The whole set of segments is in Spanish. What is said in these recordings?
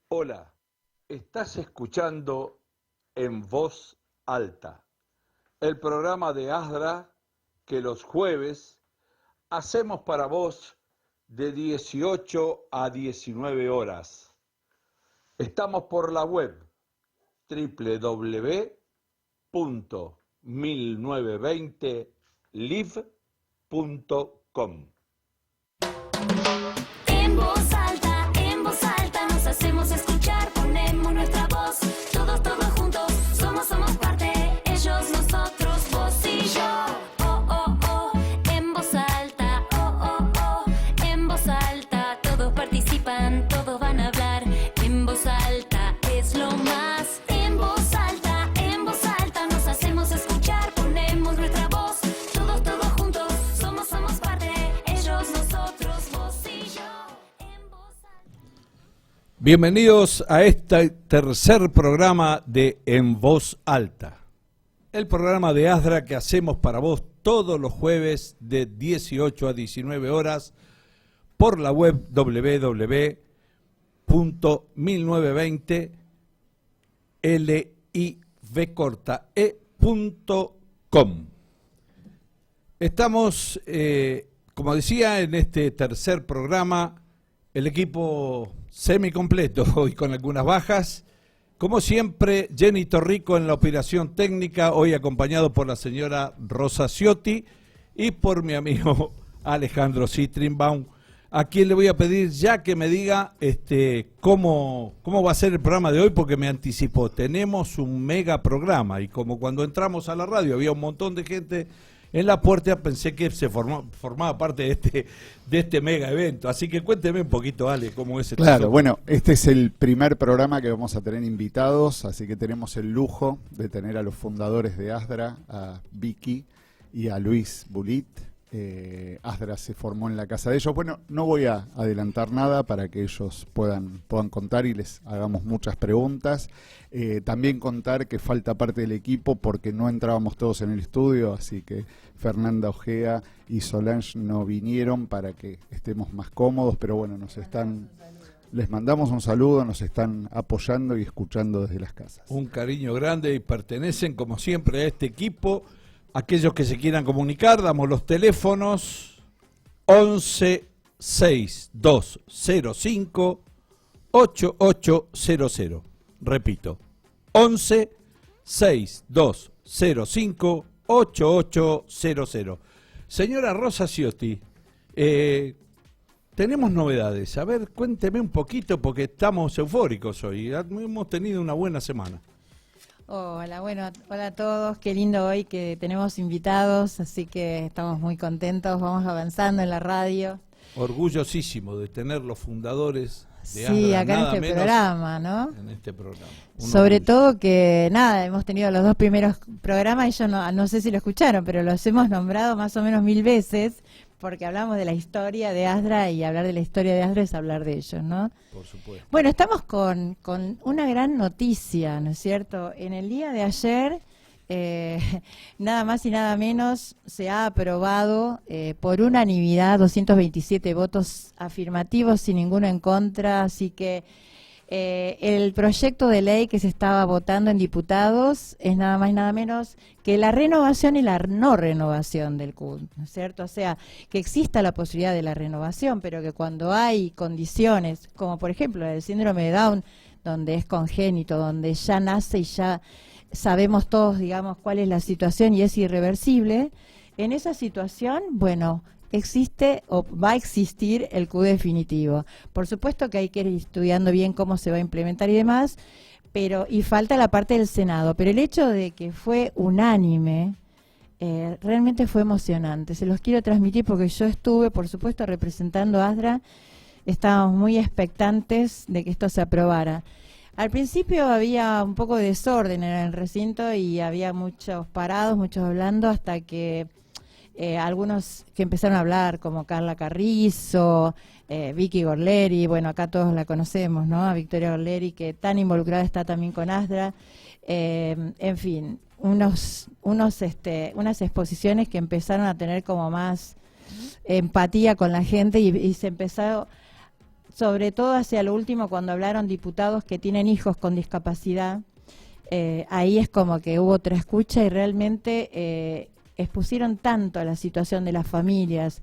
Hola, estás escuchando En Voz Alta, el programa de ASDRA que los jueves hacemos para vos de 18 a 19 horas. Estamos por la web www.1920live.com. En voz alta nos hacemos escuchar, ponemos nuestra voz, todos juntos, somos parte, ellos, nosotros, vos y yo. En voz alta, en voz alta, todos participan, todos van a hablar, en voz alta es lo más. En voz alta nos hacemos escuchar, ponemos nuestra voz, todos juntos, somos parte, ellos, nosotros, vos y yo. Bienvenidos a este tercer programa de En Voz Alta, el programa de ASDRA que hacemos para vos todos los jueves de 18 a 19 horas por la web www.1920live.com. Estamos, como decía, en este tercer programa, el equipo semicompleto y con algunas bajas. Como siempre, Jenny Torrico en la operación técnica, hoy acompañado por la señora Rosa Ciotti y por mi amigo Alejandro Citrinbaum, a quien le voy a pedir ya que me diga cómo va a ser el programa de hoy, porque me anticipó. Tenemos un mega programa y como cuando entramos a la radio había un montón de gente en la puerta, pensé que se formaba parte de este mega evento. Así que cuénteme un poquito, Ale, cómo es. Claro, bueno, este es el primer programa que vamos a tener invitados, así que tenemos el lujo de tener a los fundadores de ASDRA, a Vicky y a Luis Bulit. ASDRA se formó en la casa de ellos. Bueno, no voy a adelantar nada para que ellos puedan contar y les hagamos muchas preguntas. También contar que falta parte del equipo porque no entrábamos todos en el estudio, así que Fernanda Ojea y Solange no vinieron para que estemos más cómodos, pero bueno, les mandamos un saludo, nos están apoyando y escuchando desde las casas. Un cariño grande y pertenecen como siempre a este equipo. Aquellos que se quieran comunicar, damos los teléfonos 11 6205 8800. Repito, 11 6205 8800. Señora Rosa Ciotti, tenemos novedades. A ver, cuénteme un poquito porque estamos eufóricos hoy. Hemos tenido una buena semana. Hola, bueno, hola a todos, qué lindo hoy que tenemos invitados, así que estamos muy contentos, vamos avanzando en la radio. Orgullosísimo de tener los fundadores de sí, ASDRA, acá en este programa, ¿no? En este programa. Sobre todo que, nada, hemos tenido los dos primeros programas y yo no sé si lo escucharon, pero los hemos nombrado más o menos 1000 veces, porque hablamos de la historia de ASDRA y hablar de la historia de ASDRA es hablar de ellos, ¿no? Por supuesto. Bueno, estamos con una gran noticia, ¿no es cierto? En el día de ayer, nada más y nada menos, se ha aprobado por unanimidad 227 votos afirmativos sin ninguno en contra, así que el proyecto de ley que se estaba votando en diputados es nada más y nada menos que la renovación y la no renovación del CUT, ¿no es cierto? O sea, que exista la posibilidad de la renovación, pero que cuando hay condiciones, como por ejemplo el síndrome de Down, donde es congénito, donde ya nace y ya sabemos todos, digamos, cuál es la situación y es irreversible, en esa situación, bueno, existe o va a existir el Q definitivo. Por supuesto que hay que ir estudiando bien cómo se va a implementar y demás, y falta la parte del Senado. Pero el hecho de que fue unánime, realmente fue emocionante. Se los quiero transmitir porque yo estuve, por supuesto, representando a ASDRA, estábamos muy expectantes de que esto se aprobara. Al principio había un poco de desorden en el recinto y había muchos parados, muchos hablando, hasta que algunos que empezaron a hablar, como Carla Carrizo, Vicky Gorleri, bueno, acá todos la conocemos, ¿no? A Victoria Gorleri, que tan involucrada está también con ASDRA. En fin, unas exposiciones que empezaron a tener como más empatía con la gente y se empezó sobre todo hacia lo último cuando hablaron diputados que tienen hijos con discapacidad. Ahí es como que hubo otra escucha y realmente expusieron tanto a la situación de las familias,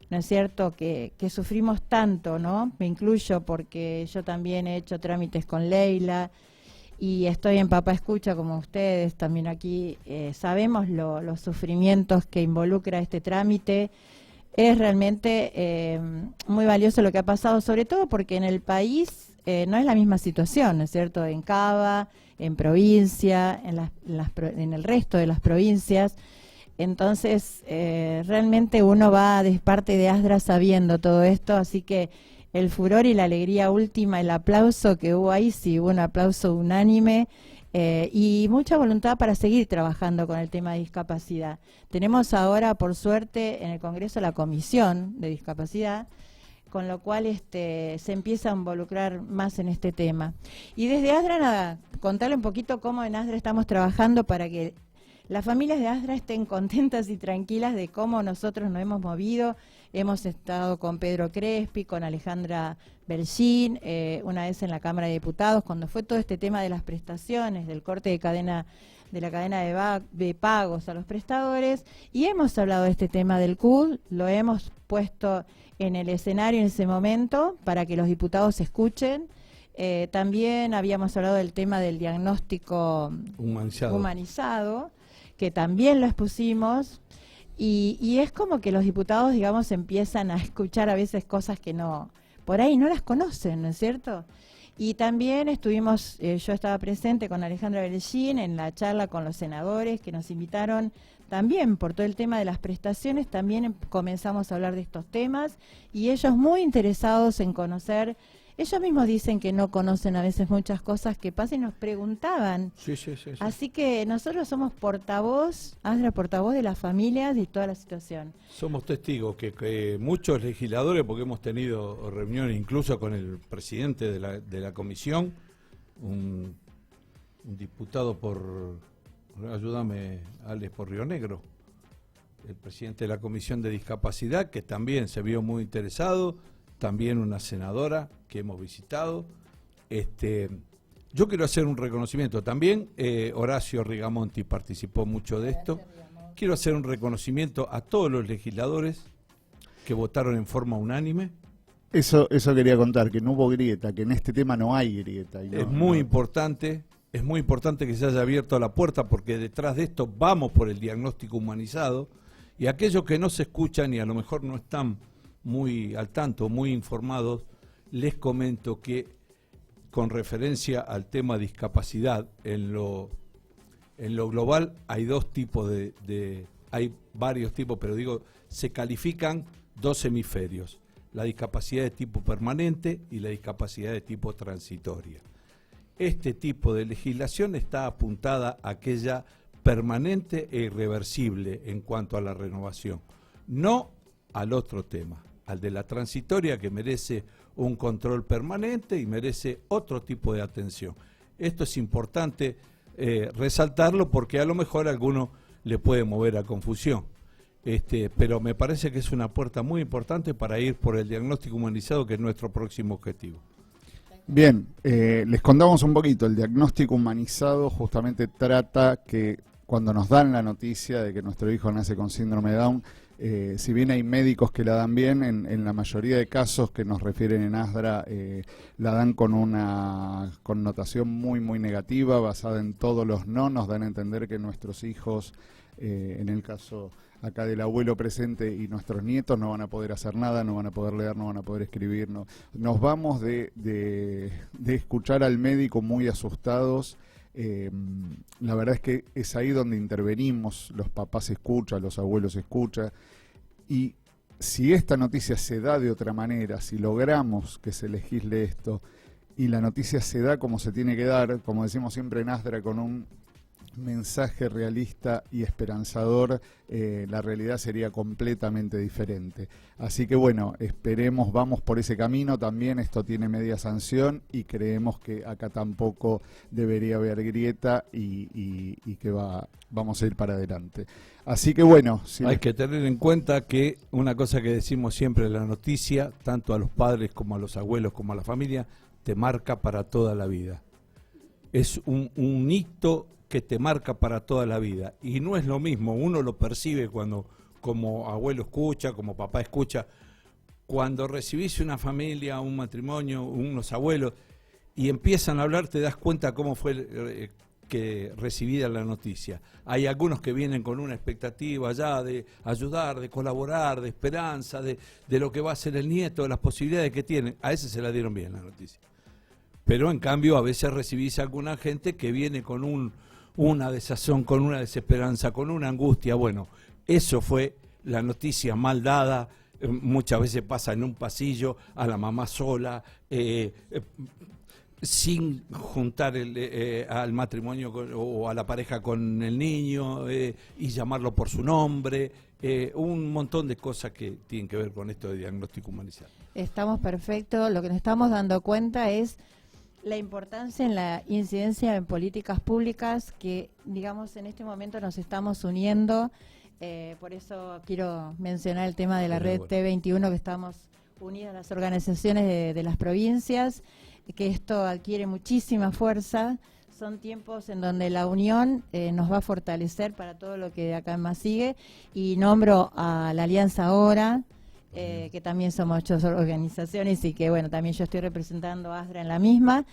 ¿no es cierto?, que sufrimos tanto, ¿no? Me incluyo porque yo también he hecho trámites con Leila y estoy en Papá Escucha como ustedes, también aquí sabemos los sufrimientos que involucra este trámite. Es realmente muy valioso lo que ha pasado, sobre todo porque en el país no es la misma situación, ¿no es cierto?, en Cava, en provincia, en el resto de las provincias. Entonces, realmente uno va de parte de ASDRA sabiendo todo esto, así que el furor y la alegría última, el aplauso que hubo ahí, sí, hubo un aplauso unánime y mucha voluntad para seguir trabajando con el tema de discapacidad. Tenemos ahora, por suerte, en el Congreso la Comisión de Discapacidad, con lo cual se empieza a involucrar más en este tema. Y desde ASDRA, nada, contarle un poquito cómo en ASDRA estamos trabajando para que las familias de ASDRA estén contentas y tranquilas de cómo nosotros nos hemos movido. Hemos estado con Pedro Crespi, con Alejandra Belgín, una vez en la Cámara de Diputados, cuando fue todo este tema de las prestaciones, del corte de la cadena de pagos a los prestadores, y hemos hablado de este tema del CUD, lo hemos puesto en el escenario en ese momento para que los diputados escuchen. También habíamos hablado del tema del diagnóstico humanizado, que también lo expusimos, y es como que los diputados, digamos, empiezan a escuchar a veces cosas que no, por ahí no las conocen, ¿no es cierto? Y también estuvimos, yo estaba presente con Alejandra Belgín en la charla con los senadores que nos invitaron también por todo el tema de las prestaciones, también comenzamos a hablar de estos temas, y ellos muy interesados en conocer. Ellos mismos dicen que no conocen a veces muchas cosas que pasan y nos preguntaban. Sí. Así que nosotros somos portavoz, ASDRA portavoz de las familias y toda la situación. Somos testigos que muchos legisladores, porque hemos tenido reuniones incluso con el presidente de la comisión, un diputado ayúdame, Alex, por Río Negro, el presidente de la Comisión de Discapacidad, que también se vio muy interesado, también una senadora que hemos visitado. Yo quiero hacer un reconocimiento también, Horacio Rigamonti participó mucho de esto. Quiero hacer un reconocimiento a todos los legisladores que votaron en forma unánime. Eso quería contar, que no hubo grieta, que en este tema no hay grieta. Es muy importante que se haya abierto la puerta, porque detrás de esto vamos por el diagnóstico humanizado, y aquellos que no se escuchan y a lo mejor no están muy al tanto, muy informados, les comento que con referencia al tema discapacidad, en lo global hay dos tipos hay varios tipos, pero digo, se califican dos hemisferios: la discapacidad de tipo permanente y la discapacidad de tipo transitoria. Este tipo de legislación está apuntada a aquella permanente e irreversible en cuanto a la renovación, no al otro tema, al de la transitoria, que merece un control permanente y merece otro tipo de atención. Esto es importante resaltarlo, porque a lo mejor a alguno le puede mover a confusión. Pero me parece que es una puerta muy importante para ir por el diagnóstico humanizado, que es nuestro próximo objetivo. Bien, les contamos un poquito. El diagnóstico humanizado justamente trata que cuando nos dan la noticia de que nuestro hijo nace con síndrome de Down, si bien hay médicos que la dan bien, en la mayoría de casos que nos refieren en ASDRA la dan con una connotación muy negativa, basada en todos los no. Nos dan a entender que nuestros hijos, en el caso acá del abuelo presente, y nuestros nietos no van a poder hacer nada, no van a poder leer, no van a poder escribir. No. Nos vamos de escuchar al médico muy asustados. La verdad es que es ahí donde intervenimos, los papás escuchan, los abuelos escuchan, y si esta noticia se da de otra manera, si logramos que se legisle esto y la noticia se da como se tiene que dar, como decimos siempre en ASDRA, con un mensaje realista y esperanzador, la realidad sería completamente diferente. Así que bueno, esperemos, vamos por ese camino. También esto tiene media sanción y creemos que acá tampoco debería haber grieta y que vamos a ir para adelante. Así que bueno, hay que tener en cuenta que una cosa que decimos siempre en la noticia, tanto a los padres como a los abuelos como a la familia, te marca para toda la vida. Es un hito que te marca para toda la vida. Y no es lo mismo, uno lo percibe cuando como abuelo escucha, como papá escucha, cuando recibís una familia, un matrimonio, unos abuelos, y empiezan a hablar, te das cuenta cómo fue que recibida la noticia. Hay algunos que vienen con una expectativa ya de ayudar, de colaborar, de esperanza, de lo que va a ser el nieto, de las posibilidades que tienen. A ese se la dieron bien la noticia. Pero en cambio a veces recibís a alguna gente que viene con una desazón, con una desesperanza, con una angustia. Bueno, eso fue la noticia mal dada. Muchas veces pasa en un pasillo, a la mamá sola, sin juntar al matrimonio o a la pareja con el niño y llamarlo por su nombre. Un montón de cosas que tienen que ver con esto de diagnóstico humanizado. Estamos perfectos. Lo que nos estamos dando cuenta es la importancia en la incidencia en políticas públicas que, digamos, en este momento nos estamos uniendo. Por eso quiero mencionar el tema de la red T21, que estamos unidas las organizaciones de las provincias, que esto adquiere muchísima fuerza. Son tiempos en donde la unión nos va a fortalecer para todo lo que de acá en más sigue. Y nombro a la Alianza Ahora, que también somos 8 organizaciones y que bueno, también yo estoy representando a ASDRA en la misma.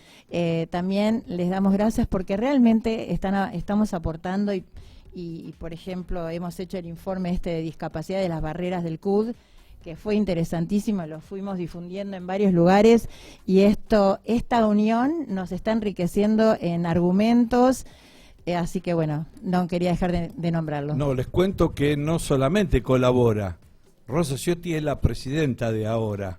También les damos gracias porque realmente estamos aportando y por ejemplo hemos hecho el informe de discapacidad de las barreras del CUD, que fue interesantísimo, lo fuimos difundiendo en varios lugares y esta unión nos está enriqueciendo en argumentos. Así que bueno, no quería dejar de nombrarlo. No, les cuento que no solamente colabora, Rosa Ciotti es la presidenta de ahora,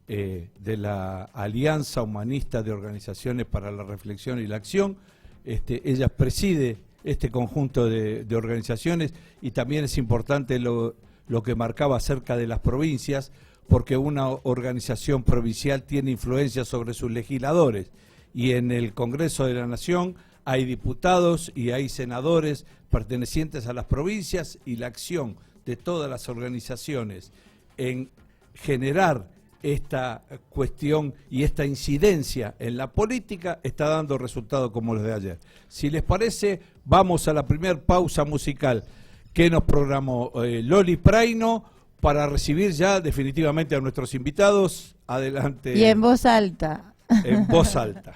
de la Alianza Humanista de Organizaciones para la Reflexión y la Acción. Ella preside este conjunto de organizaciones y también es importante lo que marcaba acerca de las provincias, porque una organización provincial tiene influencia sobre sus legisladores y en el Congreso de la Nación hay diputados y hay senadores pertenecientes a las provincias y la acción de todas las organizaciones en generar esta cuestión y esta incidencia en la política está dando resultados como los de ayer. Si les parece, vamos a la primer pausa musical que nos programó Loli Praino para recibir ya definitivamente a nuestros invitados. Adelante. Y en voz alta. En voz alta.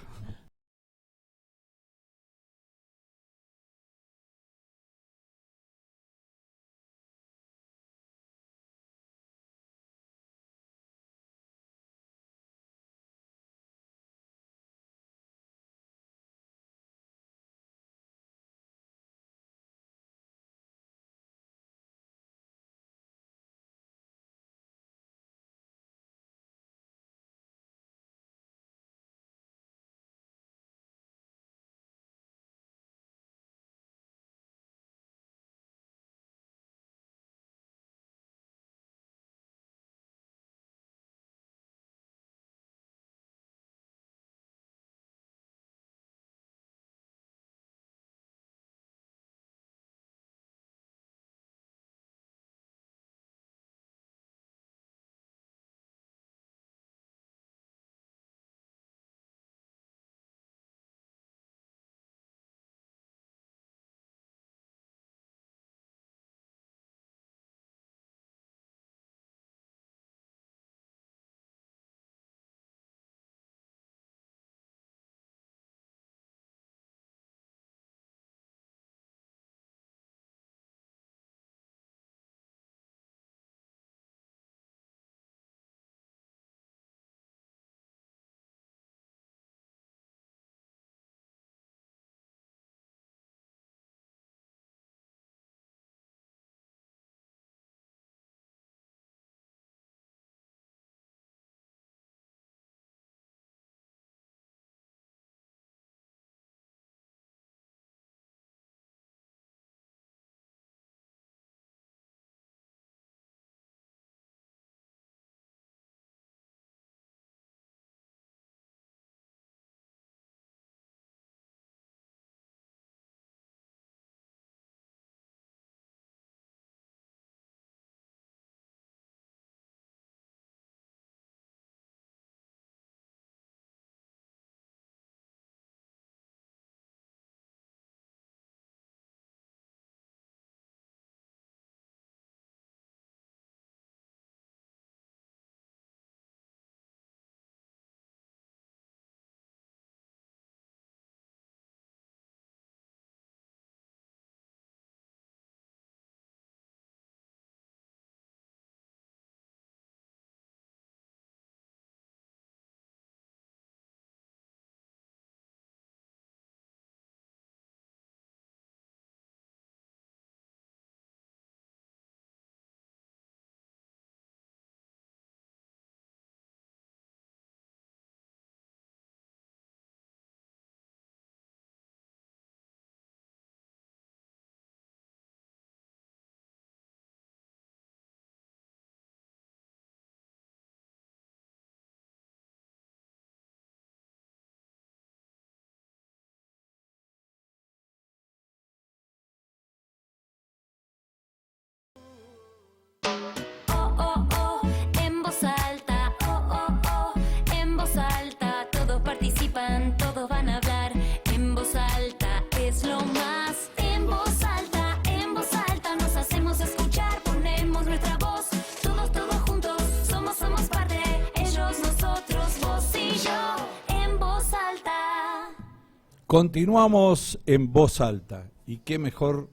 Continuamos en voz alta. Y qué mejor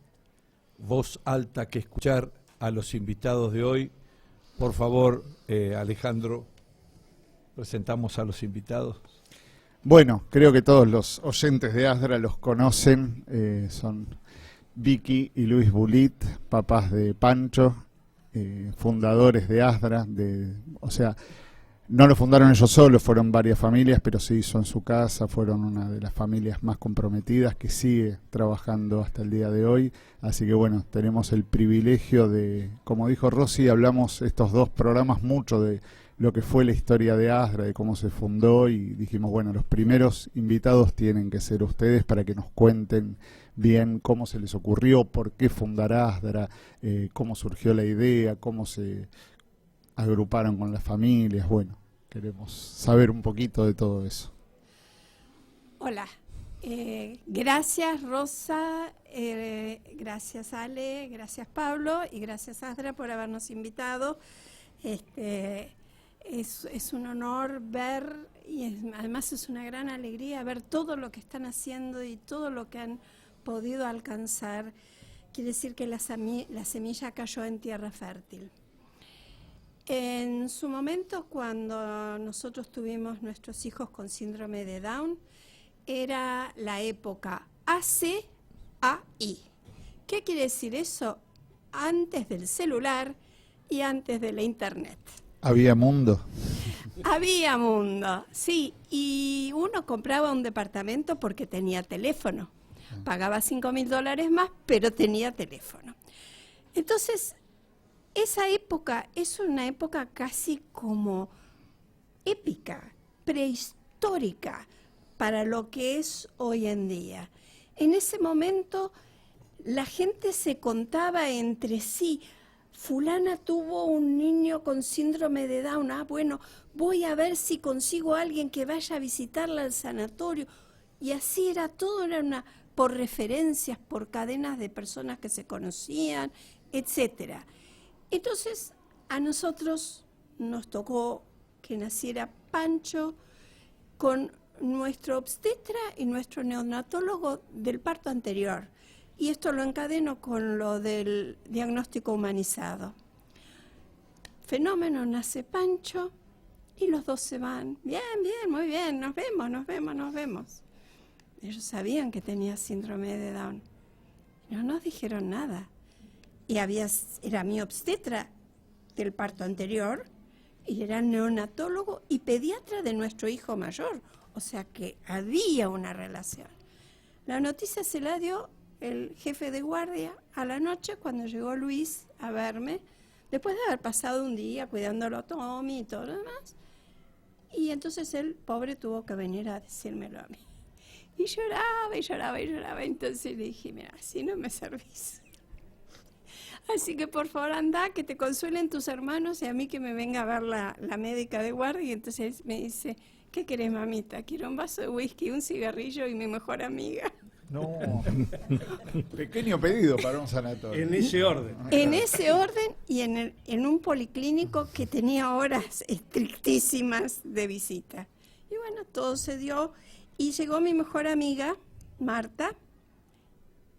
voz alta que escuchar a los invitados de hoy. Por favor, Alejandro, presentamos a los invitados. Bueno, creo que todos los oyentes de ASDRA los conocen. Son Vicky y Luis Bulit, papás de Pancho, fundadores de ASDRA. O sea, no lo fundaron ellos solos, fueron varias familias, pero se hizo en su casa. Fueron una de las familias más comprometidas que sigue trabajando hasta el día de hoy. Así que bueno, tenemos el privilegio de, como dijo Rosy, hablamos estos dos programas mucho de lo que fue la historia de ASDRA, de cómo se fundó, y dijimos, bueno, los primeros invitados tienen que ser ustedes para que nos cuenten bien cómo se les ocurrió, por qué fundar ASDRA, cómo surgió la idea, cómo se agruparon con las familias. Bueno, queremos saber un poquito de todo eso. Hola, gracias Rosa, gracias Ale, gracias Pablo y gracias ASDRA por habernos invitado. Es un honor ver, y además es una gran alegría ver todo lo que están haciendo y todo lo que han podido alcanzar. Quiere decir que la semilla cayó en tierra fértil. En su momento, cuando nosotros tuvimos nuestros hijos con síndrome de Down, era la época ACAI. ¿Qué quiere decir eso? Antes del celular y antes de la internet. ¿Había mundo? Había mundo, sí, y uno compraba un departamento porque tenía teléfono. Pagaba $5.000 más, pero tenía teléfono. Entonces, esa época es una época casi como épica, prehistórica para lo que es hoy en día. En ese momento la gente se contaba entre sí: fulana tuvo un niño con síndrome de Down, bueno, voy a ver si consigo a alguien que vaya a visitarla al sanatorio. Y así era todo, era por referencias, por cadenas de personas que se conocían, etcétera. Entonces, a nosotros nos tocó que naciera Pancho con nuestro obstetra y nuestro neonatólogo del parto anterior. Y esto lo encadeno con lo del diagnóstico humanizado. Fenómeno, nace Pancho y los dos se van. Bien, muy bien, nos vemos. Ellos sabían que tenía síndrome de Down. No nos dijeron nada. Y era mi obstetra del parto anterior, y era neonatólogo y pediatra de nuestro hijo mayor. O sea que había una relación. La noticia se la dio el jefe de guardia a la noche cuando llegó Luis a verme, después de haber pasado un día cuidándolo a Tommy y todo lo demás. Y entonces el pobre tuvo que venir a decírmelo a mí. Y lloraba. Entonces le dije, mira, así no me servís. Así que por favor anda, que te consuelen tus hermanos y a mí que me venga a ver la médica de guardia. Y entonces me dice, ¿qué querés, mamita? Quiero un vaso de whisky, un cigarrillo y mi mejor amiga. No, pequeño pedido para un sanatorio. En ese orden. En ese orden y en un policlínico que tenía horas estrictísimas de visita. Y bueno, todo se dio y llegó mi mejor emiga, Marta,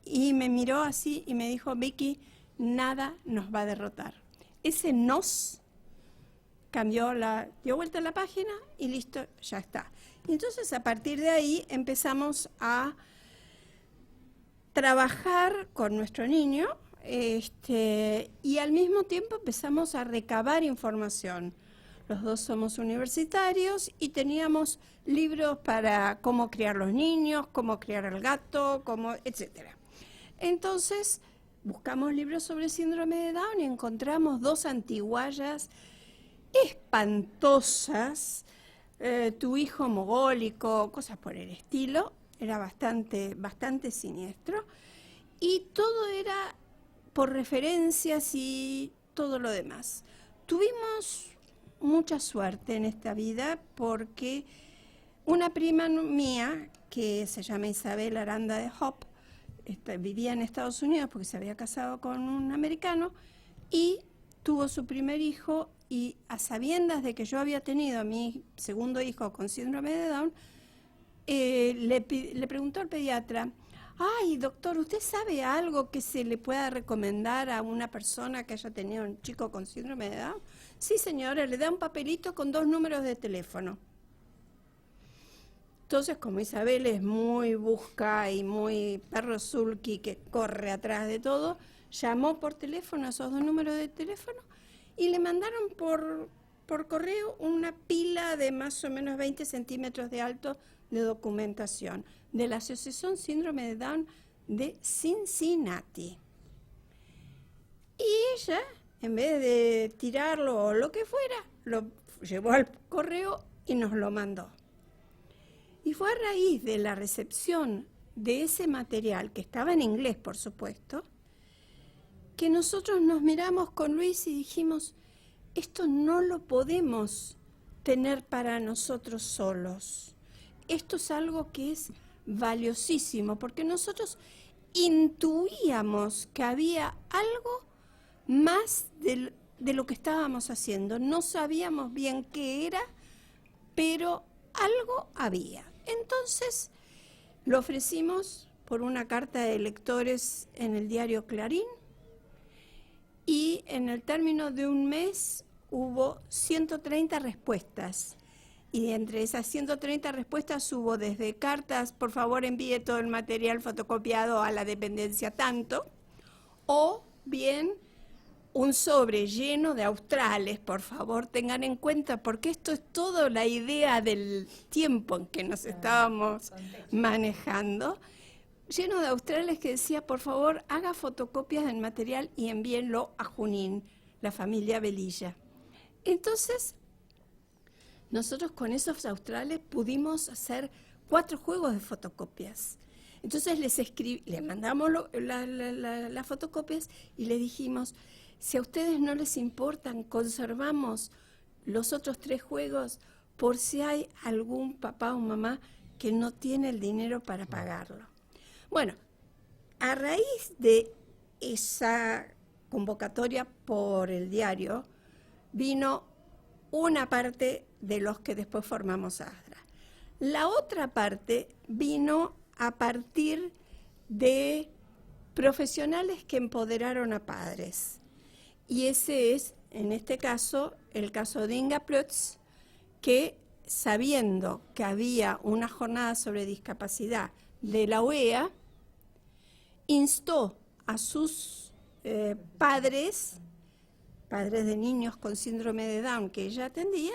y me miró así y me dijo, Vicky, nada nos va a derrotar. Ese nos dio vuelta a la página y listo, ya está. Y entonces a partir de ahí empezamos a trabajar con nuestro niño y al mismo tiempo empezamos a recabar información. Los dos somos universitarios y teníamos libros para cómo criar los niños, cómo criar al gato, etcétera. Entonces buscamos libros sobre síndrome de Down y encontramos 2 antiguallas espantosas, tu hijo mogólico, cosas por el estilo. Era bastante siniestro y todo era por referencias y todo lo demás. Tuvimos mucha suerte en esta vida porque una prima mía, que se llama Isabel Aranda de Hop, vivía en Estados Unidos porque se había casado con un americano y tuvo su primer hijo, y a sabiendas de que yo había tenido a mi segundo hijo con síndrome de Down, le preguntó al pediatra, ay, doctor, ¿usted sabe algo que se le pueda recomendar a una persona que haya tenido un chico con síndrome de Down? Sí, señora, le da un papelito con 2 números de teléfono. Entonces, como Isabel es muy busca y muy perro sulky que corre atrás de todo, llamó por teléfono a esos 2 números de teléfono y le mandaron por correo una pila de más o menos 20 centímetros de alto de documentación de la Asociación Síndrome de Down de Cincinnati. Y ella, en vez de tirarlo o lo que fuera, lo llevó al correo y nos lo mandó. Y fue a raíz de la recepción de ese material, que estaba en inglés, por supuesto, que nosotros nos miramos con Luis y dijimos, esto no lo podemos tener para nosotros solos. Esto es algo que es valiosísimo, porque nosotros intuíamos que había algo más de lo que estábamos haciendo. No sabíamos bien qué era, pero algo había. Entonces lo ofrecimos por una carta de lectores en el diario Clarín y en el término de un mes hubo 130 respuestas. Y entre esas 130 respuestas hubo desde cartas, por favor envíe todo el material fotocopiado a la dependencia tanto, o bien un sobre lleno de australes, por favor tengan en cuenta, porque esto es todo la idea del tiempo en que nos estábamos manejando, lleno de australes que decía, por favor haga fotocopias del material y envíenlo a Junín, la familia Velilla. Entonces, nosotros con esos australes pudimos hacer 4 juegos de fotocopias. Entonces les mandamos las fotocopias y les dijimos, si a ustedes no les importan, conservamos los otros 3 juegos por si hay algún papá o mamá que no tiene el dinero para pagarlo. Bueno, a raíz de esa convocatoria por el diario, vino una parte de los que después formamos ASDRA. La otra parte vino a partir de profesionales que empoderaron a padres. Y ese es, en este caso, el caso de Inga Plötz, que sabiendo que había una jornada sobre discapacidad de la UEA, instó a sus padres de niños con síndrome de Down que ella atendía,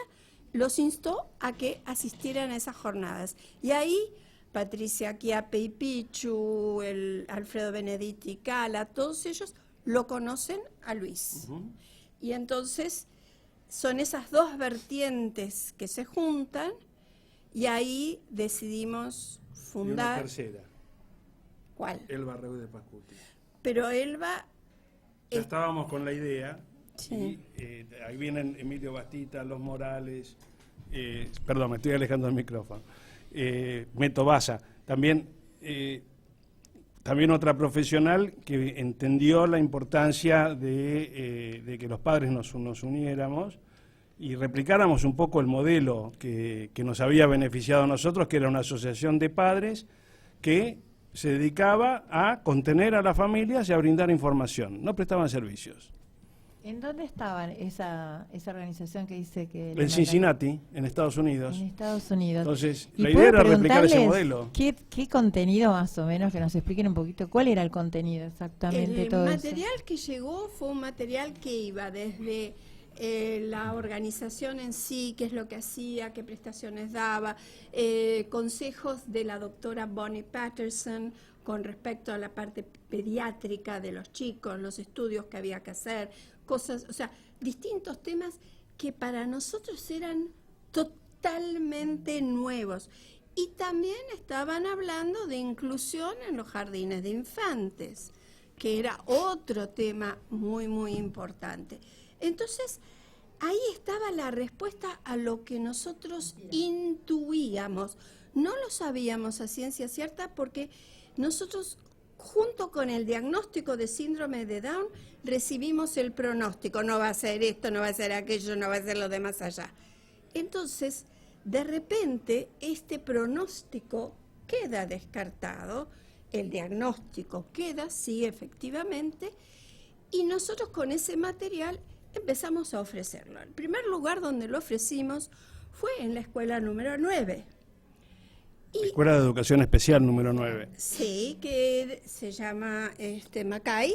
los instó a que asistieran a esas jornadas. Y ahí Patricia Chiappe y Pichu, Alfredo Benedetti Cala, todos ellos lo conocen a Luis. Y entonces son esas 2 vertientes que se juntan y ahí decidimos fundar... Y una tercera. ¿Cuál? Elba Reu de Pascuti. Pero Elba... Ya estábamos con la idea. Sí. Y, ahí vienen Emilio Bastita, Los Morales, perdón, me estoy alejando del micrófono, Meto Baza, también otra profesional que entendió la importancia de que los padres nos uniéramos y replicáramos un poco el modelo que nos había beneficiado a nosotros, que era una asociación de padres que se dedicaba a contener a las familias y a brindar información, no prestaban servicios. ¿En dónde estaba esa organización que dice que... En Cincinnati, en Estados Unidos. En Estados Unidos. Entonces, ¿Y la idea era replicar ese preguntarles modelo. ¿Qué contenido más o menos, que nos expliquen un poquito cuál era el contenido exactamente? El material que llegó fue un material que iba desde la organización en sí, qué es lo que hacía, qué prestaciones daba, consejos de la doctora Bonnie Patterson con respecto a la parte pediátrica de los chicos, los estudios que había que hacer, cosas, o sea, distintos temas que para nosotros eran totalmente nuevos. Y también estaban hablando de inclusión en los jardines de infantes, que era otro tema muy, muy importante. Entonces, ahí estaba la respuesta a lo que nosotros intuíamos. No lo sabíamos a ciencia cierta porque nosotros, junto con el diagnóstico de síndrome de Down, recibimos el pronóstico. No va a ser esto, no va a ser aquello, no va a ser lo de más allá. Entonces, de repente este pronóstico queda descartado, el diagnóstico queda, sí, efectivamente, y nosotros con ese material empezamos a ofrecerlo. El primer lugar donde lo ofrecimos fue en la escuela número 9. Escuela de Educación Especial número 9. Sí, que se llama Macay,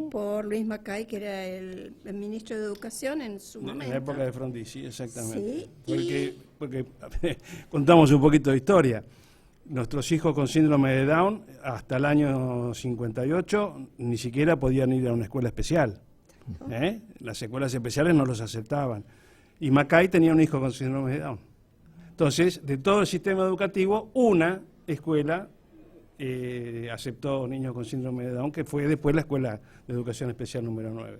por Luis Macay, que era el ministro de Educación en su momento. En la época de Frondizi, exactamente. Sí, Porque contamos un poquito de historia. Nuestros hijos con síndrome de Down, hasta el año 58, ni siquiera podían ir a una escuela especial. Las escuelas especiales no los aceptaban. Y Macay tenía un hijo con síndrome de Down. Entonces, de todo el sistema educativo, una escuela aceptó niños con síndrome de Down, que fue después la Escuela de Educación Especial número 9.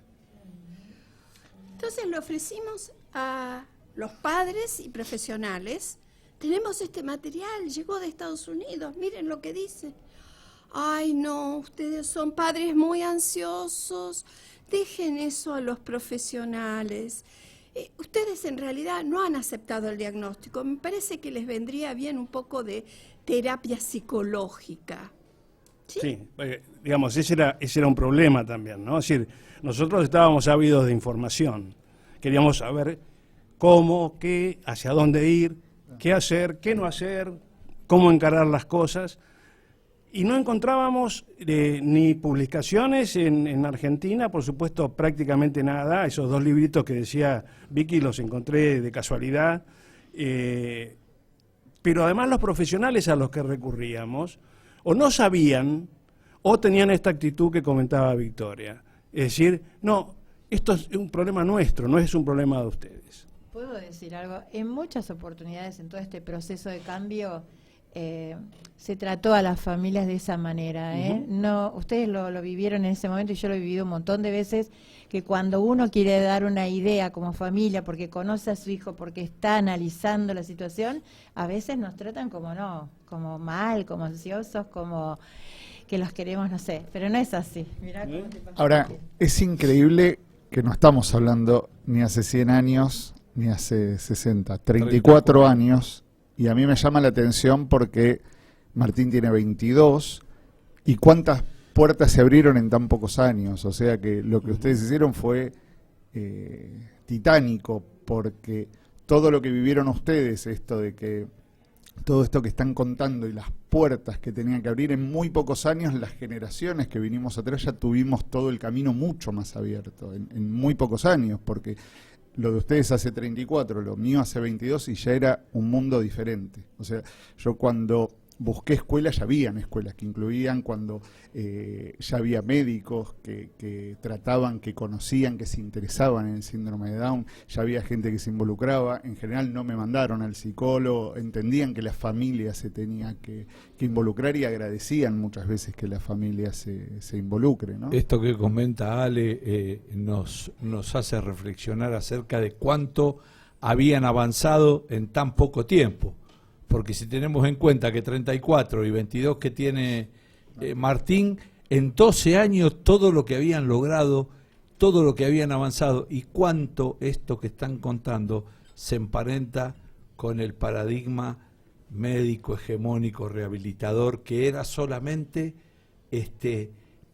Entonces lo ofrecimos a los padres y profesionales. Tenemos este material, llegó de Estados Unidos, miren lo que dice. Ay, no, ustedes son padres muy ansiosos, dejen eso a los profesionales. Ustedes en realidad no han aceptado el diagnóstico. Me parece que les vendría bien un poco de terapia psicológica. Sí, digamos, ese era un problema también, ¿no? Es decir, nosotros estábamos ávidos de información. Queríamos saber cómo, qué, hacia dónde ir, qué hacer, qué no hacer, cómo encarar las cosas. Y no encontrábamos ni publicaciones en Argentina, por supuesto prácticamente nada. Esos 2 libritos que decía Vicky los encontré de casualidad. Pero además los profesionales a los que recurríamos o no sabían o tenían esta actitud que comentaba Victoria. Es decir, no, esto es un problema nuestro, no es un problema de ustedes. ¿Puedo decir algo? En muchas oportunidades en todo este proceso de cambio se trató a las familias de esa manera. No, ustedes lo vivieron en ese momento y yo lo he vivido un montón de veces, que cuando uno quiere dar una idea como familia, porque conoce a su hijo, porque está analizando la situación, a veces nos tratan como mal, como ansiosos, como que los queremos, no sé, pero no es así. Mirá cómo te pasa. Ahora, es increíble que no estamos hablando ni hace 100 años, ni hace 60, 34 años. Y a mí me llama la atención porque Martín tiene 22 y cuántas puertas se abrieron en tan pocos años. O sea que lo que ustedes hicieron fue titánico, porque todo lo que vivieron ustedes, todo esto que están contando y las puertas que tenían que abrir en muy pocos años, las generaciones que vinimos atrás ya tuvimos todo el camino mucho más abierto, en muy pocos años, porque lo de ustedes hace 34, lo mío hace 22 y ya era un mundo diferente. O sea, yo cuando busqué escuelas, ya habían escuelas que incluían, cuando ya había médicos que trataban, que conocían, que se interesaban en el síndrome de Down, ya había gente que se involucraba. En general no me mandaron al psicólogo, entendían que la familia se tenía que involucrar y agradecían muchas veces que la familia se involucre, ¿no? Esto que comenta Ale nos hace reflexionar acerca de cuánto habían avanzado en tan poco tiempo. Porque si tenemos en cuenta que 34 y 22 que tiene Martín, en 12 años todo lo que habían logrado, todo lo que habían avanzado, y cuánto esto que están contando se emparenta con el paradigma médico, hegemónico, rehabilitador, que era solamente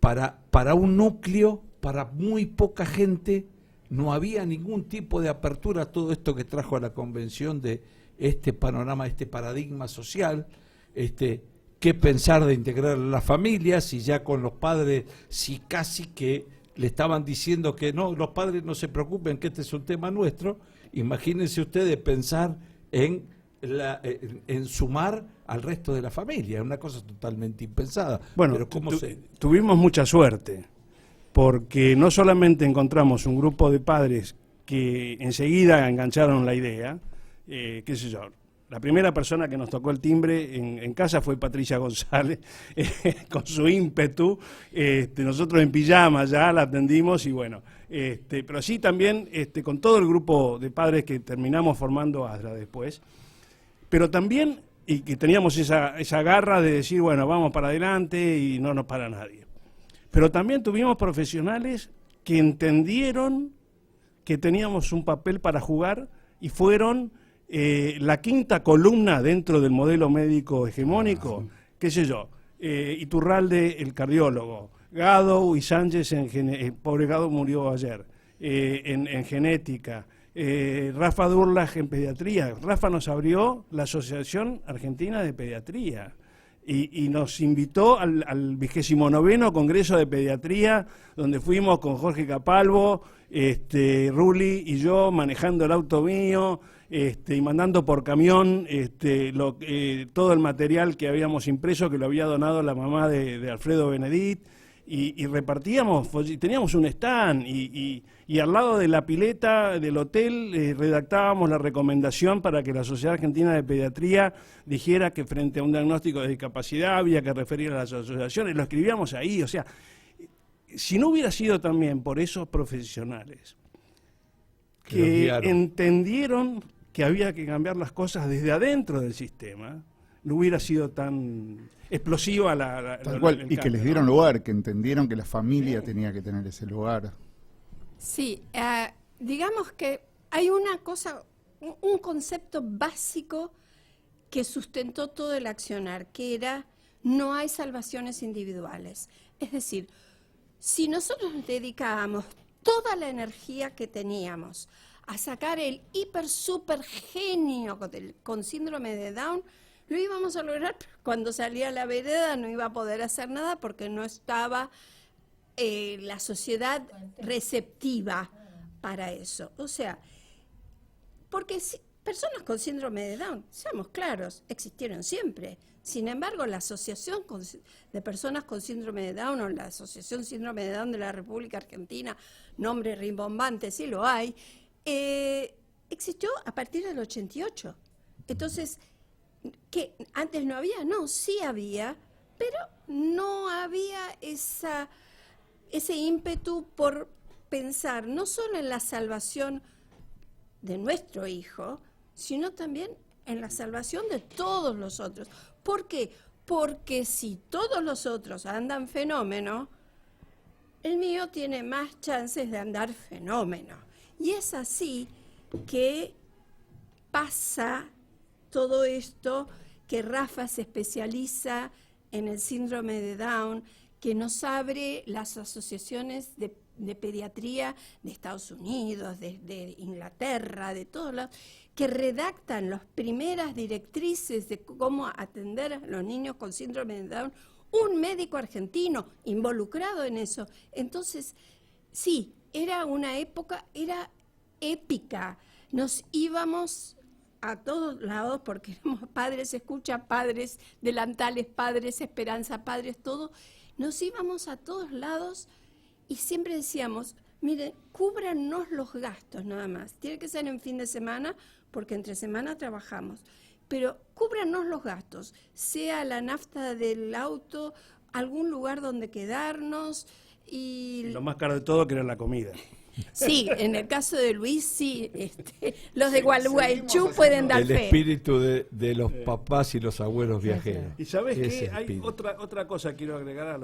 para un núcleo, para muy poca gente. No había ningún tipo de apertura a todo esto que trajo a la convención de este panorama, este paradigma social, qué pensar de integrar a las familias, y ya con los padres, si casi que le estaban diciendo que no, los padres no se preocupen, que este es un tema nuestro. Imagínense ustedes pensar en sumar al resto de la familia, es una cosa totalmente impensada. Bueno, pero tuvimos mucha suerte, porque no solamente encontramos un grupo de padres que enseguida engancharon la idea, qué sé yo, la primera persona que nos tocó el timbre en casa fue Patricia González, con su ímpetu. Nosotros en pijama ya la atendimos y bueno, pero sí también con todo el grupo de padres que terminamos formando ASDRA después, pero también, y que teníamos esa garra de decir, bueno, vamos para adelante y no nos para nadie. Pero también tuvimos profesionales que entendieron que teníamos un papel para jugar y fueron la quinta columna dentro del modelo médico hegemónico, qué sé yo, Iturralde, el cardiólogo, Gado y Sánchez, pobre Gado murió ayer, en genética, Rafa Durlaj en pediatría. Rafa nos abrió la Asociación Argentina de Pediatría y nos invitó al 29º Congreso de Pediatría, donde fuimos con Jorge Capalvo, Ruli y yo manejando el auto mío, y mandando por camión todo el material que habíamos impreso, que lo había donado la mamá de Alfredo Benedit, y repartíamos, teníamos un stand, y al lado de la pileta del hotel redactábamos la recomendación para que la Sociedad Argentina de Pediatría dijera que frente a un diagnóstico de discapacidad había que referir a las asociaciones, lo escribíamos ahí. O sea, si no hubiera sido también por esos profesionales que entendieron que había que cambiar las cosas desde adentro del sistema, no hubiera sido tan explosiva Tal cual, y cambio, que les dieron lugar, que entendieron que la familia tenía que tener ese lugar. Sí, digamos que hay una cosa, un concepto básico que sustentó todo el accionar, que era: no hay salvaciones individuales. Es decir, si nosotros nos dedicábamos toda la energía que teníamos a sacar el hiper super genio con síndrome de Down, lo íbamos a lograr. Cuando salía a la vereda no iba a poder hacer nada porque no estaba la sociedad receptiva para eso. O sea, porque personas con síndrome de Down, seamos claros, existieron siempre. Sin embargo, la Asociación de Personas con Síndrome de Down, o la Asociación Síndrome de Down de la República Argentina, nombre rimbombante, sí lo hay, existió a partir del 88. Entonces, ¿qué? ¿Antes no había? No, sí había, pero no había ese ímpetu por pensar no solo en la salvación de nuestro hijo, sino también en la salvación de todos los otros. ¿Por qué? Porque si todos los otros andan fenómeno, el mío tiene más chances de andar fenómeno. Y es así que pasa todo esto, que Rafa se especializa en el síndrome de Down, que nos abre las asociaciones de pediatría de Estados Unidos, de Inglaterra, de todos lados, que redactan las primeras directrices de cómo atender a los niños con síndrome de Down, un médico argentino involucrado en eso. Entonces, sí, era una época, era épica. Nos íbamos a todos lados porque éramos Padres Escucha, Padres Delantales, Padres Esperanza, Padres todo. Nos íbamos a todos lados y siempre decíamos: miren, cúbranos los gastos nada más. Tiene que ser en fin de semana porque entre semana trabajamos. Pero cúbranos los gastos, sea la nafta del auto, algún lugar donde quedarnos. Y lo más caro de todo, que era la comida. Sí, en el caso de Luis, sí, los de Gualeguaychú pueden dar el fe. espíritu de los papás y los abuelos viajeros. Y sabes Ese que hay espíritu. otra cosa que quiero agregar a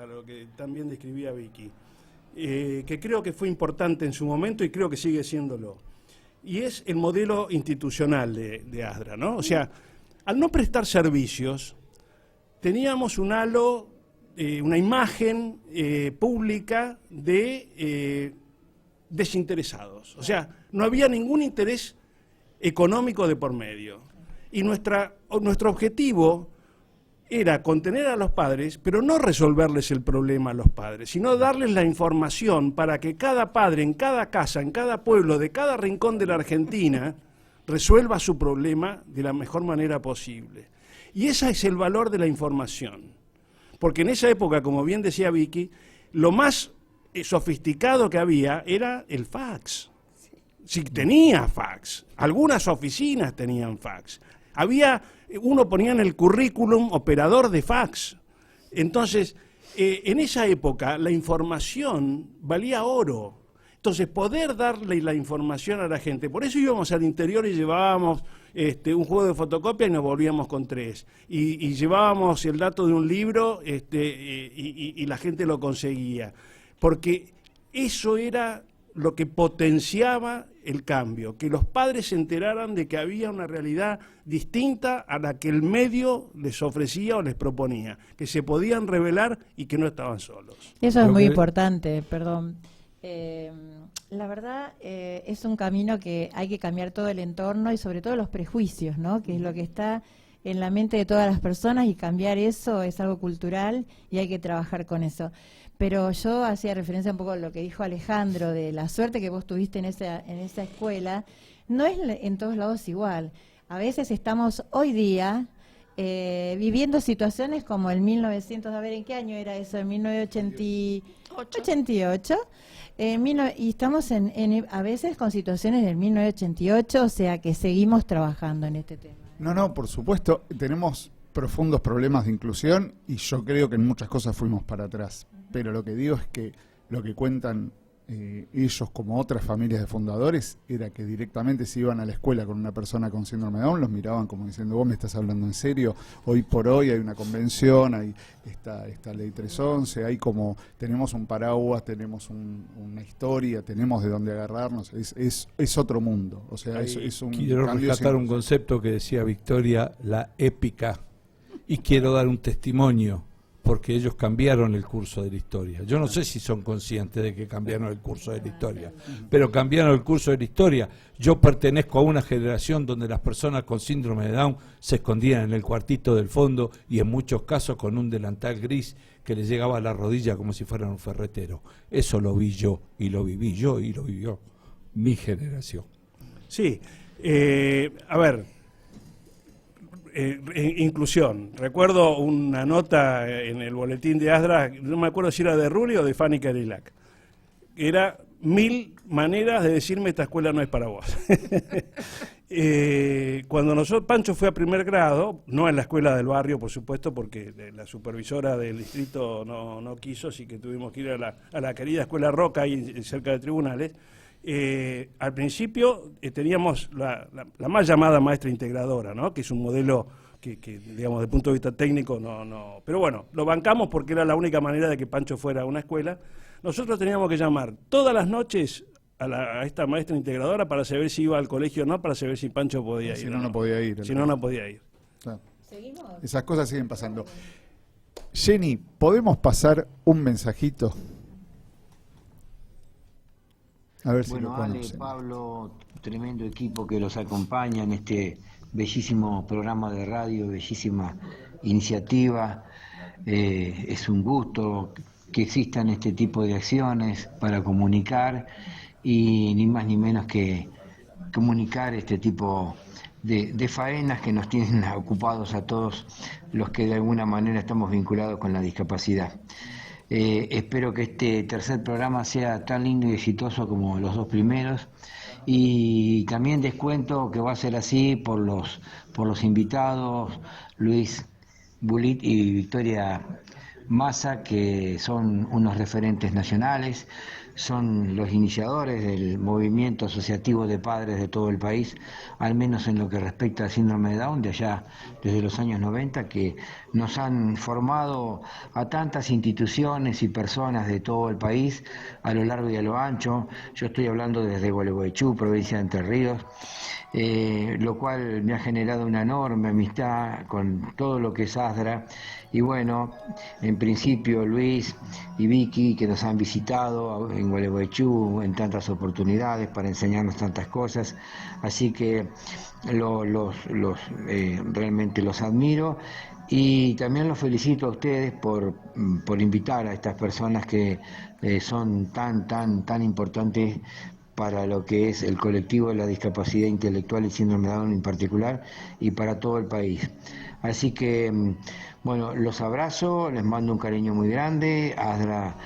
lo que también describía Vicky, que creo que fue importante en su momento y creo que sigue siéndolo, y es el modelo institucional de ASDRA, ¿no? O sea, al no prestar servicios, teníamos un halo, una imagen pública de desinteresados. O sea, no había ningún interés económico de por medio. Y nuestro objetivo era contener a los padres, pero no resolverles el problema a los padres, sino darles la información para que cada padre, en cada casa, en cada pueblo, de cada rincón de la Argentina, resuelva su problema de la mejor manera posible. Y ese es el valor de la información. Porque en esa época, como bien decía Vicky, lo más sofisticado que había era el fax. Si tenía fax, algunas oficinas tenían fax. Uno ponía en el currículum operador de fax. Entonces, en esa época la información valía oro. Entonces, poder darle la información a la gente, por eso íbamos al interior y llevábamos un juego de fotocopia y nos volvíamos con 3. Y llevábamos el dato de un libro y la gente lo conseguía. Porque eso era lo que potenciaba el cambio, que los padres se enteraran de que había una realidad distinta a la que el medio les ofrecía o les proponía, que se podían revelar y que no estaban solos. Eso es Lo muy que- importante, perdón. La verdad es un camino que hay que cambiar todo el entorno y sobre todo los prejuicios, ¿no? Que es lo que está en la mente de todas las personas, y cambiar eso es algo cultural y hay que trabajar con eso. Pero yo hacía referencia un poco a lo que dijo Alejandro, de la suerte que vos tuviste en esa escuela. No es en todos lados igual. A veces estamos hoy día viviendo situaciones como el 1900, a ver, ¿en qué año era eso? En 1988. Y estamos a veces con situaciones del 1988, o sea que seguimos trabajando en este tema. No, por supuesto, tenemos profundos problemas de inclusión y yo creo que en muchas cosas fuimos para atrás. Pero lo que digo es que lo que cuentan ellos como otras familias de fundadores era que directamente se iban a la escuela con una persona con síndrome de Down, los miraban como diciendo, vos me estás hablando en serio, hoy por hoy hay una convención, hay esta ley 311, hay como, tenemos un paraguas, tenemos una historia, tenemos de dónde agarrarnos, es otro mundo, o sea, es un Quiero cambio rescatar un 100%. concepto que decía Victoria, la épica, y quiero dar un testimonio, porque ellos cambiaron el curso de la historia. Yo no sé si son conscientes de que cambiaron el curso de la historia, pero cambiaron el curso de la historia. Yo pertenezco a una generación donde las personas con síndrome de Down se escondían en el cuartito del fondo y en muchos casos con un delantal gris que les llegaba a la rodilla como si fueran un ferretero. Eso lo vi yo y lo viví yo y lo vivió mi generación. Sí, a ver, inclusión. Recuerdo una nota en el boletín de ASDRA, no me acuerdo si era de Rulli o de Fanny Cadillac. Era 1000 maneras de decirme esta escuela no es para vos. Cuando Pancho fue a primer grado, no en la escuela del barrio, por supuesto, porque la supervisora del distrito no quiso, así que tuvimos que ir a la querida escuela Roca, ahí cerca de tribunales. Al principio teníamos la más llamada maestra integradora, ¿no? Que es un modelo que digamos, desde el punto de vista técnico, no. Pero bueno, lo bancamos porque era la única manera de que Pancho fuera a una escuela. Nosotros teníamos que llamar todas las noches a esta maestra integradora para saber si iba al colegio o no, para saber si Pancho podía ir. Si no, no podía ir. Si no, no podía ir. Claro. ¿Seguimos? Esas cosas siguen pasando. Jenny, ¿podemos pasar un mensajito? A ver si Bueno, lo Ale, conocen. Pablo, tremendo equipo que los acompaña en este bellísimo programa de radio, bellísima iniciativa. Es un gusto que existan este tipo de acciones para comunicar y ni más ni menos que comunicar este tipo de faenas que nos tienen ocupados a todos los que de alguna manera estamos vinculados con la discapacidad. Espero que este tercer programa sea tan lindo y exitoso como los dos primeros, y también descuento que va a ser así por los invitados Luis Bulit y Victoria Massa, que son unos referentes nacionales, son los iniciadores del movimiento asociativo de padres de todo el país, al menos en lo que respecta al síndrome de Down, de allá desde los años 90, que nos han formado a tantas instituciones y personas de todo el país, a lo largo y a lo ancho. Yo estoy hablando desde Gualeguaychú, provincia de Entre Ríos, lo cual me ha generado una enorme amistad con todo lo que es ASDRA. Y bueno, en principio Luis y Vicky, que nos han visitado en Gualeguaychú en tantas oportunidades para enseñarnos tantas cosas, así que realmente los admiro, y también los felicito a ustedes por invitar a estas personas que son tan importantes para lo que es el colectivo de la discapacidad intelectual y síndrome de Down en particular, y para todo el país. Así que, bueno, los abrazo, les mando un cariño muy grande. ASDRA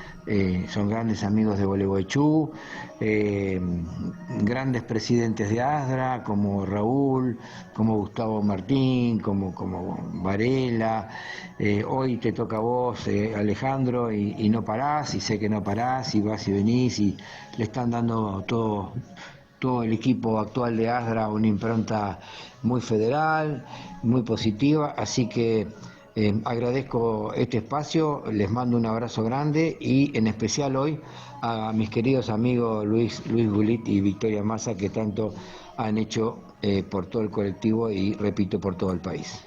son grandes amigos de Gualeguaychú, grandes presidentes de ASDRA como Raúl, como Gustavo Martín, como Varela. Hoy te toca a vos, Alejandro, y no parás, y sé que no parás, y vas y venís, y le están dando todo el equipo actual de ASDRA una impronta muy federal, muy positiva, así que Agradezco este espacio, les mando un abrazo grande y en especial hoy a mis queridos amigos Luis Bulit y Victoria Massa, que tanto han hecho por todo el colectivo y, repito, por todo el país.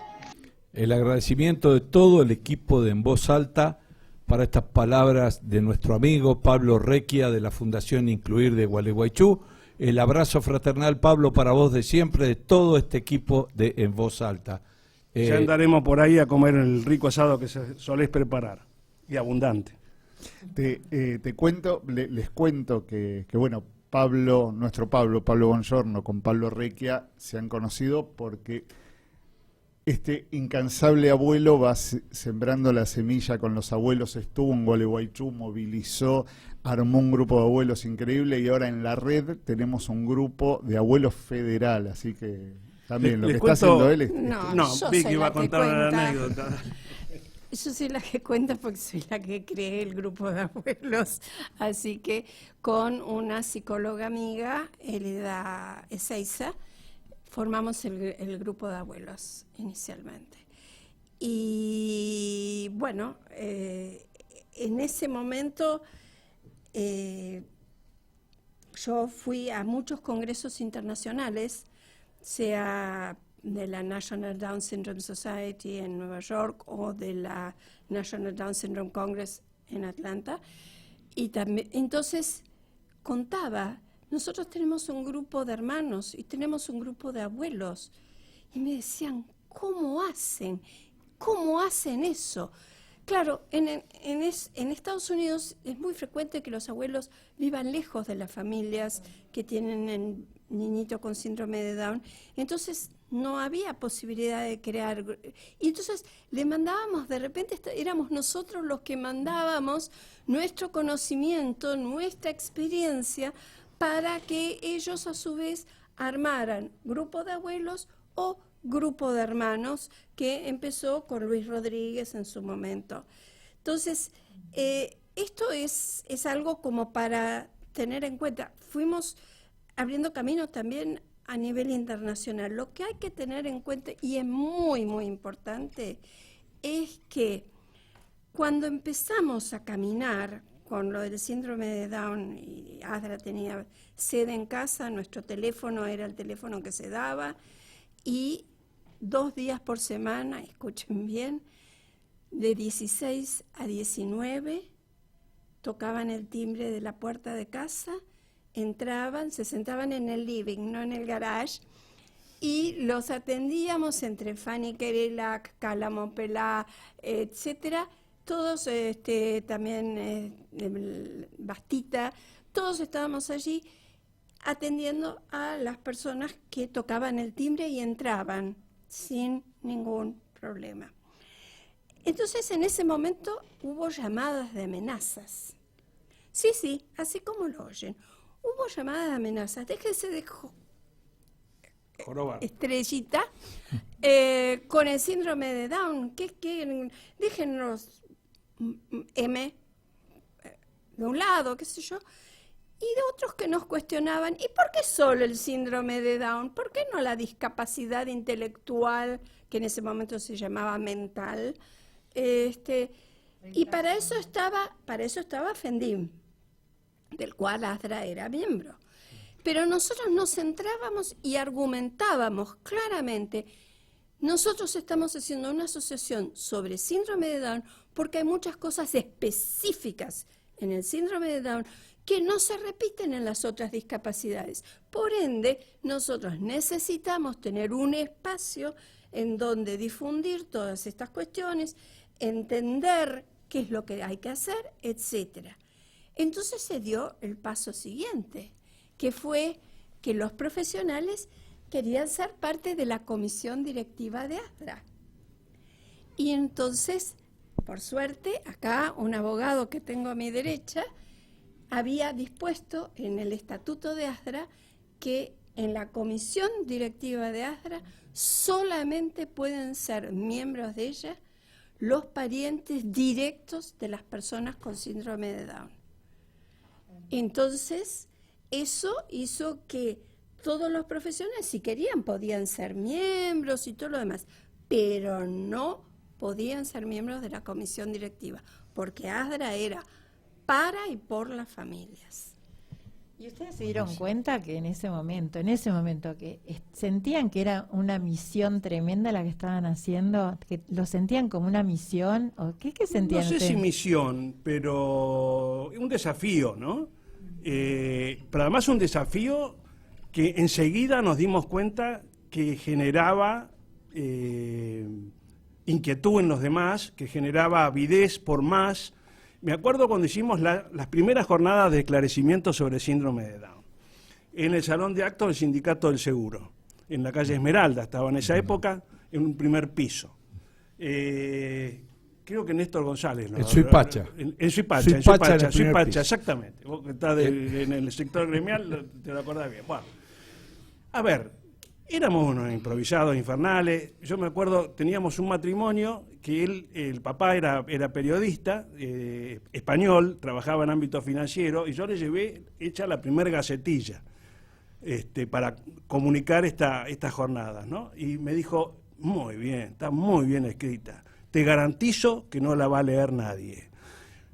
El agradecimiento de todo el equipo de En Voz Alta para estas palabras de nuestro amigo Pablo Requia de la Fundación Incluir de Gualeguaychú. El abrazo fraternal, Pablo, para vos de siempre, de todo este equipo de En Voz Alta. Ya andaremos por ahí a comer el rico asado que solés preparar, y abundante. Te cuento, les cuento que bueno, Pablo Bongiorno con Pablo Requia se han conocido porque este incansable abuelo va sembrando la semilla con los abuelos, estuvo en Gualeguaychú, movilizó, armó un grupo de abuelos increíble y ahora en la red tenemos un grupo de abuelos federal, así que también lo que está haciendo él es... No, yo Vicky soy va a la que contar la cuenta. anécdota. Yo soy la que cuenta porque soy la que creé el grupo de abuelos, así que con una psicóloga amiga, Elida Ezeiza, formamos el grupo de abuelos inicialmente. Y bueno, en ese momento yo fui a muchos congresos internacionales, sea de la National Down Syndrome Society en Nueva York o de la National Down Syndrome Congress en Atlanta, y también entonces contaba, nosotros tenemos un grupo de hermanos y tenemos un grupo de abuelos, y me decían, ¿cómo hacen eso? Claro, en Estados Unidos es muy frecuente que los abuelos vivan lejos de las familias que tienen el niñito con síndrome de Down, entonces no había posibilidad de crear, y entonces le mandábamos, de repente éramos nosotros los que mandábamos nuestro conocimiento, nuestra experiencia, para que ellos a su vez armaran grupo de abuelos o grupo de hermanos, que empezó con Luis Rodríguez en su momento. Entonces, esto es algo como para tener en cuenta. Fuimos abriendo camino también a nivel internacional. Lo que hay que tener en cuenta, y es muy, muy importante, es que cuando empezamos a caminar con lo del síndrome de Down, y Asdra tenía sede en casa, nuestro teléfono era el teléfono que se daba, y 2 días por semana, escuchen bien, de 16 a 19, tocaban el timbre de la puerta de casa, entraban, se sentaban en el living, no en el garage, y los atendíamos entre Fanny Kerelac, Cálamo Pelá, etcétera, todos, también Bastita, todos estábamos allí atendiendo a las personas que tocaban el timbre y entraban sin ningún problema. Entonces, en ese momento hubo llamadas de amenazas. Sí, así como lo oyen. Hubo llamadas de amenazas. Déjese de Jorobar. estrellita con el síndrome de Down. ¿Qué? Déjenos M de un lado, qué sé yo. Y de otros que nos cuestionaban, ¿y por qué solo el síndrome de Down? ¿Por qué no la discapacidad intelectual, que en ese momento se llamaba mental? Y para eso estaba FENDIM, del cual Asdra era miembro. Pero nosotros nos centrábamos y argumentábamos claramente, nosotros estamos haciendo una asociación sobre síndrome de Down porque hay muchas cosas específicas en el síndrome de Down que no se repiten en las otras discapacidades. Por ende, nosotros necesitamos tener un espacio en donde difundir todas estas cuestiones, entender qué es lo que hay que hacer, etcétera. Entonces se dio el paso siguiente, que fue que los profesionales querían ser parte de la comisión directiva de Asdra. Y entonces, por suerte, acá un abogado que tengo a mi derecha había dispuesto en el estatuto de Asdra que en la comisión directiva de Asdra solamente pueden ser miembros de ella los parientes directos de las personas con síndrome de Down. Entonces, eso hizo que todos los profesionales, si querían, podían ser miembros y todo lo demás, pero no podían ser miembros de la comisión directiva, porque ASDRA era para y por las familias. ¿Y ustedes se dieron cuenta que en ese momento, que sentían que era una misión tremenda la que estaban haciendo, que lo sentían como una misión, o qué sentían No sé ustedes? si misión, pero un desafío, ¿no? Pero además un desafío que enseguida nos dimos cuenta que generaba inquietud en los demás, que generaba avidez por más. Me acuerdo cuando hicimos las primeras jornadas de esclarecimiento sobre síndrome de Down, en el salón de actos del Sindicato del Seguro, en la calle Esmeralda, estaba en esa época, en un primer piso. Creo que Néstor González. ¿No? En Suipacha. En Suipacha, Suipacha, exactamente. Vos que estás en el sector gremial, te lo acordás bien. Bueno, a ver, éramos unos improvisados infernales. Yo me acuerdo, teníamos un matrimonio que el papá era periodista, español, trabajaba en ámbito financiero, y yo le llevé hecha la primer gacetilla para comunicar estas jornadas, ¿no? Y me dijo, muy bien, está muy bien escrita, te garantizo que no la va a leer nadie.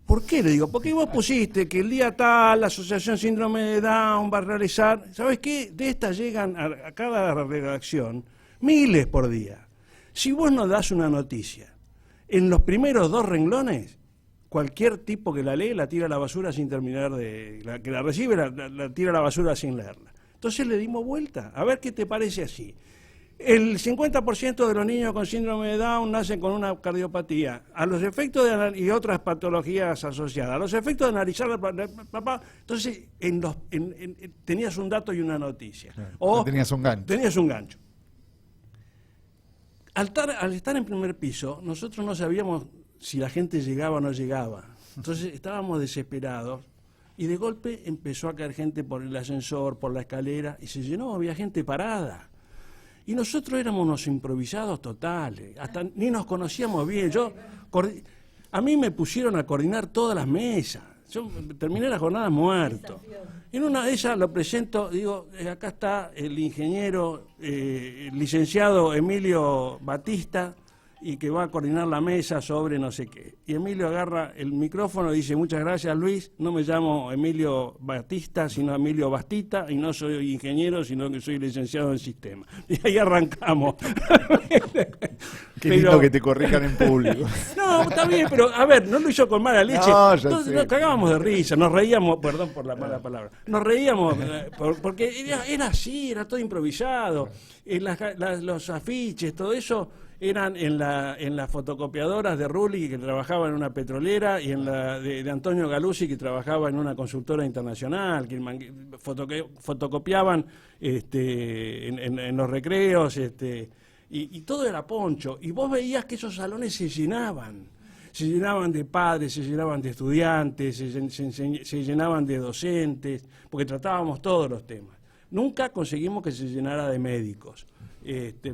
¿Por qué? Le digo, porque vos pusiste que el día tal, la Asociación Síndrome de Down va a realizar, ¿sabes qué? De estas llegan a cada redacción miles por día. Si vos no das una noticia, en los primeros 2 renglones, cualquier tipo que la lee la tira a la basura sin terminar que la recibe la tira a la basura sin leerla. Entonces le dimos vuelta, a ver qué te parece así. El 50% de los niños con síndrome de Down nacen con una cardiopatía. A los efectos y otras patologías asociadas. A los efectos de analizar papá, entonces tenías un dato y una noticia. Claro, o tenías un gancho. Tenías un gancho. Al estar en primer piso, nosotros no sabíamos si la gente llegaba o no llegaba. Entonces estábamos desesperados y de golpe empezó a caer gente por el ascensor, por la escalera, y se llenó, había gente parada. Y nosotros éramos unos improvisados totales, hasta ni nos conocíamos bien. A mí me pusieron a coordinar todas las mesas. Yo terminé la jornada muerto. En una de esas lo presento, digo, acá está el ingeniero, el licenciado Emilio Batista, y que va a coordinar la mesa sobre no sé qué. Y Emilio agarra el micrófono y dice, muchas gracias Luis, no me llamo Emilio Batista, sino Emilio Bastita, y no soy ingeniero, sino que soy licenciado en sistema. Y ahí arrancamos. Qué lindo que te corrijan en público. No, está bien, pero a ver, no lo hizo con mala leche. No, ya Entonces sé. nos cagábamos de risa, nos reíamos, perdón por la mala palabra, nos reíamos porque era así, era todo improvisado. Los afiches, todo eso eran en las fotocopiadoras de Rulli, que trabajaba en una petrolera, y en la de Antonio Galuzzi, que trabajaba en una consultora internacional, que fotocopiaban en los recreos, y todo era poncho. Y vos veías que esos salones se llenaban de padres, se llenaban de estudiantes, se llenaban de docentes, porque tratábamos todos los temas. Nunca conseguimos que se llenara de médicos.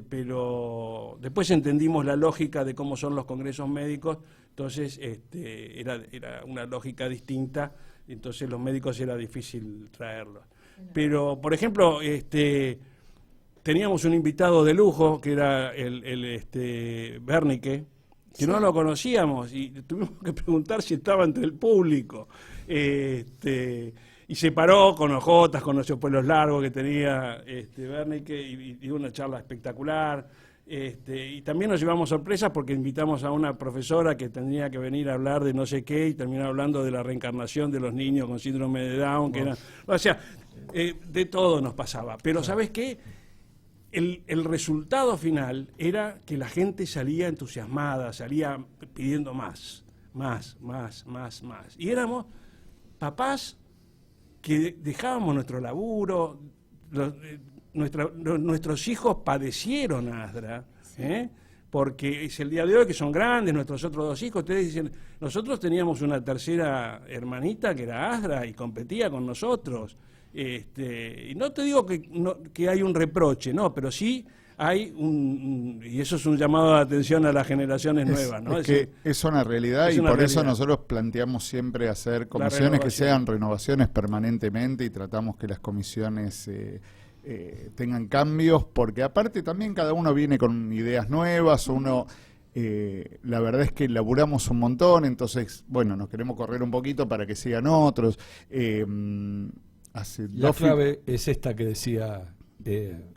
Pero después entendimos la lógica de cómo son los congresos médicos, entonces era una lógica distinta, entonces los médicos era difícil traerlos. Pero, por ejemplo, teníamos un invitado de lujo, que era el Bernique, que no lo conocíamos, y tuvimos que preguntar si estaba entre el público. Y se paró con ojotas, con los pelos largos que tenía Bernique, y dio una charla espectacular. Y también nos llevamos sorpresas porque invitamos a una profesora que tendría que venir a hablar de no sé qué, y terminó hablando de la reencarnación de los niños con síndrome de Down, que o sea, de todo nos pasaba. Pero ¿sabes qué? El resultado final era que la gente salía entusiasmada, salía pidiendo más. Y éramos papás que dejábamos nuestro laburo, nuestros hijos padecieron ASDRA, porque es el día de hoy que son grandes, nuestros otros 2 hijos, ustedes dicen, nosotros teníamos una tercera hermanita que era ASDRA y competía con nosotros, y no te digo que hay un reproche, no, pero sí hay y eso es un llamado de atención a las generaciones nuevas, ¿no? Es que es una realidad, y por eso realidad. Nosotros planteamos siempre hacer comisiones que sean renovaciones permanentemente, y tratamos que las comisiones tengan cambios, porque aparte también cada uno viene con ideas nuevas, uno La verdad es que laburamos un montón, entonces, bueno, nos queremos correr un poquito para que sigan otros. La clave es esta que decía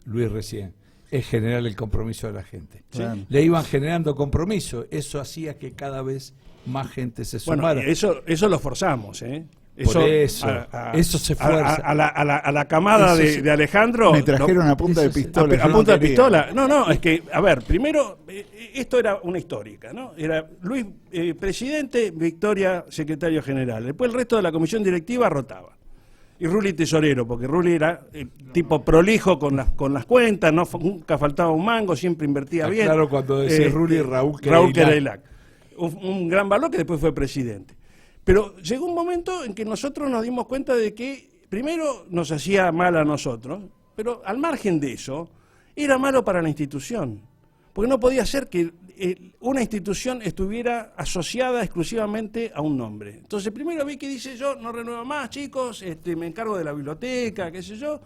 Luis recién, es generar el compromiso de la gente. Claro. Le iban generando compromiso, eso hacía que cada vez más gente se sumara. Bueno, eso lo forzamos, ¿eh? Por eso se fuerza. A la camada de Alejandro. Me trajeron a punta de pistola. A punta de pistola. No, es que, a ver, primero, esto era una histórica, ¿no? Era Luis presidente, Victoria secretario general. Después el resto de la comisión directiva rotaba. Y Rulli tesorero, porque Rulli era tipo prolijo con las cuentas, nunca faltaba un mango, siempre invertía bien. Claro, cuando decía Rulli, Raúl Quereylac. Un gran valor que después fue presidente. Pero llegó un momento en que nosotros nos dimos cuenta de que primero nos hacía mal a nosotros, pero al margen de eso, era malo para la institución. Porque no podía ser que una institución estuviera asociada exclusivamente a un nombre. Entonces primero vi que dice yo, no renuevo más, chicos, me encargo de la biblioteca, qué sé yo.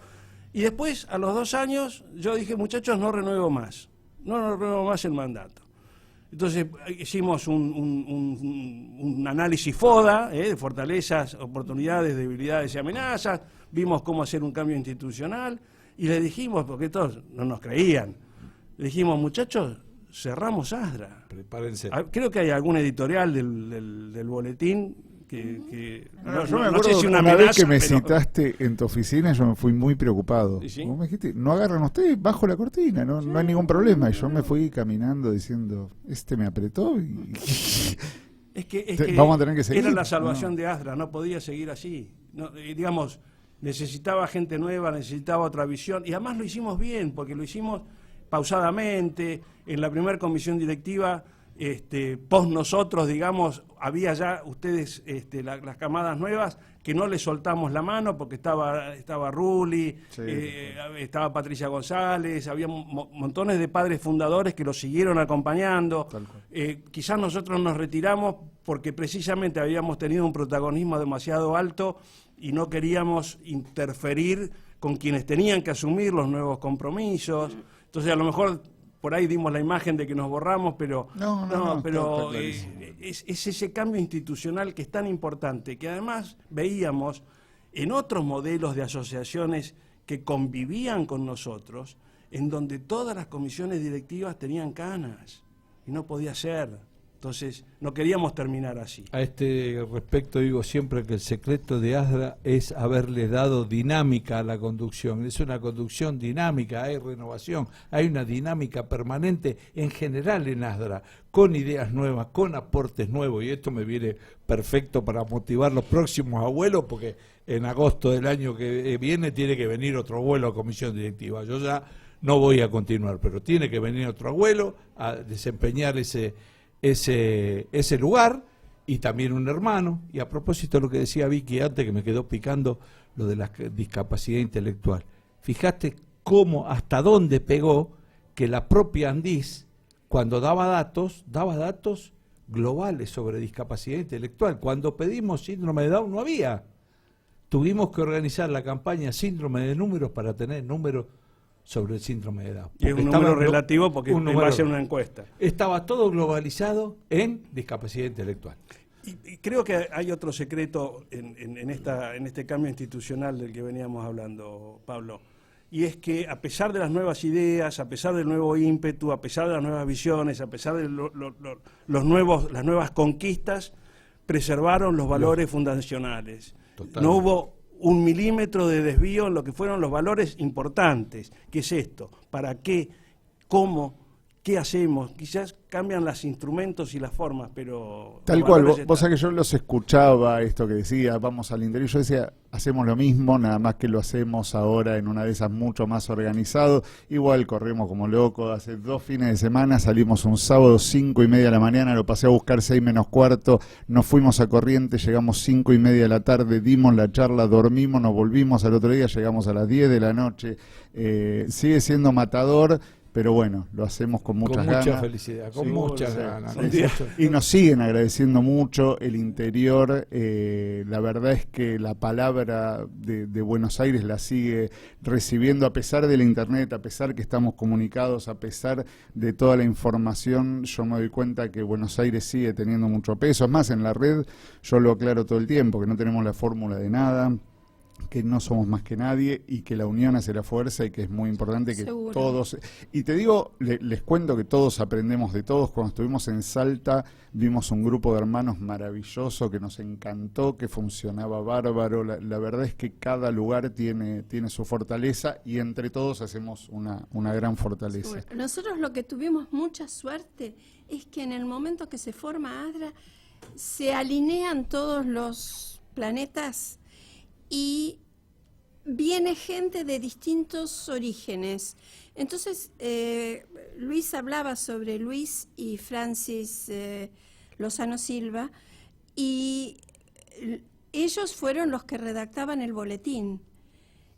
Y después, a los 2 años, yo dije, muchachos, no renuevo más el mandato. Entonces hicimos un análisis FODA, de fortalezas, oportunidades, debilidades y amenazas, vimos cómo hacer un cambio institucional y le dijimos, porque todos no nos creían, le dijimos, muchachos, cerramos ASDRA. Prepárense. Creo que hay algún editorial del boletín que yo me acuerdo sé si una vez que me citaste en tu oficina, yo me fui muy preocupado. ¿Sí? Vos me dijiste, no agarran ustedes bajo la cortina, no hay ningún problema. Y yo me fui caminando diciendo, me apretó y... Es que vamos a tener que seguir. Era la salvación de ASDRA, no podía seguir así. Digamos, necesitaba gente nueva, necesitaba otra visión, y además lo hicimos bien, porque lo hicimos pausadamente. En la primera comisión directiva, post nosotros, digamos, había ya ustedes, las camadas nuevas, que no les soltamos la mano, porque estaba Rulli, sí, estaba Patricia González, había montones de padres fundadores que los siguieron acompañando. Quizás nosotros nos retiramos porque precisamente habíamos tenido un protagonismo demasiado alto y no queríamos interferir con quienes tenían que asumir los nuevos compromisos. Entonces, a lo mejor por ahí dimos la imagen de que nos borramos, pero pero es ese cambio institucional que es tan importante, que además veíamos en otros modelos de asociaciones que convivían con nosotros, en donde todas las comisiones directivas tenían canas, y no podía ser. Entonces, no queríamos terminar así. A este respecto digo siempre que el secreto de ASDRA es haberle dado dinámica a la conducción. Es una conducción dinámica, hay renovación, hay una dinámica permanente en general en ASDRA, con ideas nuevas, con aportes nuevos, y esto me viene perfecto para motivar los próximos abuelos, porque en agosto del año que viene tiene que venir otro abuelo a comisión directiva. Yo ya no voy a continuar, pero tiene que venir otro abuelo a desempeñar ese lugar, y también un hermano. Y a propósito de lo que decía Vicky antes, que me quedó picando lo de la discapacidad intelectual, fijaste cómo, hasta dónde pegó que la propia Andis, cuando daba datos globales sobre discapacidad intelectual. Cuando pedimos síndrome de Down no había, tuvimos que organizar la campaña síndrome de números para tener números sobre el síndrome de Down. Y es un número relativo porque va a ser una encuesta. Estaba todo globalizado en discapacidad intelectual. Y creo que hay otro secreto en este cambio institucional del que veníamos hablando, Pablo, y es que a pesar de las nuevas ideas, a pesar del nuevo ímpetu, a pesar de las nuevas visiones, a pesar de las nuevas conquistas, preservaron los valores fundacionales. Totalmente. No hubo 1 milímetro de desvío en lo que fueron los valores importantes. ¿Qué es esto? ¿Para qué? ¿Cómo? ¿Qué hacemos? Quizás cambian los instrumentos y las formas, pero... Tal cual, vos sabés que yo los escuchaba, esto que decía, vamos al interior, yo decía, hacemos lo mismo, nada más que lo hacemos ahora en una de esas mucho más organizado. Igual corremos como locos, hace 2 fines de semana, salimos un sábado 5:30 de la mañana, lo pasé a buscar 6 menos cuarto, nos fuimos a Corrientes, llegamos 5:30 de la tarde, dimos la charla, dormimos, nos volvimos al otro día, llegamos a las 10 de la noche, sigue siendo matador. pero bueno, lo hacemos con muchas ganas. Con mucha felicidad, con muchas ganas. Y nos siguen agradeciendo mucho el interior. La verdad es que la palabra de Buenos Aires la sigue recibiendo a pesar de la internet, a pesar que estamos comunicados, a pesar de toda la información. Yo me doy cuenta que Buenos Aires sigue teniendo mucho peso. Es más, en la red yo lo aclaro todo el tiempo, que no tenemos la fórmula de nada, que no somos más que nadie y que la unión hace la fuerza y que es muy importante que Seguro. todos... Y te digo, les cuento que todos aprendemos de todos. Cuando estuvimos en Salta vimos un grupo de hermanos maravilloso que nos encantó, que funcionaba bárbaro. La verdad es que cada lugar tiene su fortaleza y entre todos hacemos una gran fortaleza. Seguro. Nosotros lo que tuvimos mucha suerte es que en el momento que se forma ASDRA se alinean todos los planetas y viene gente de distintos orígenes. Entonces, Luis hablaba sobre Luis y Francis Lozano Silva, y ellos fueron los que redactaban el boletín.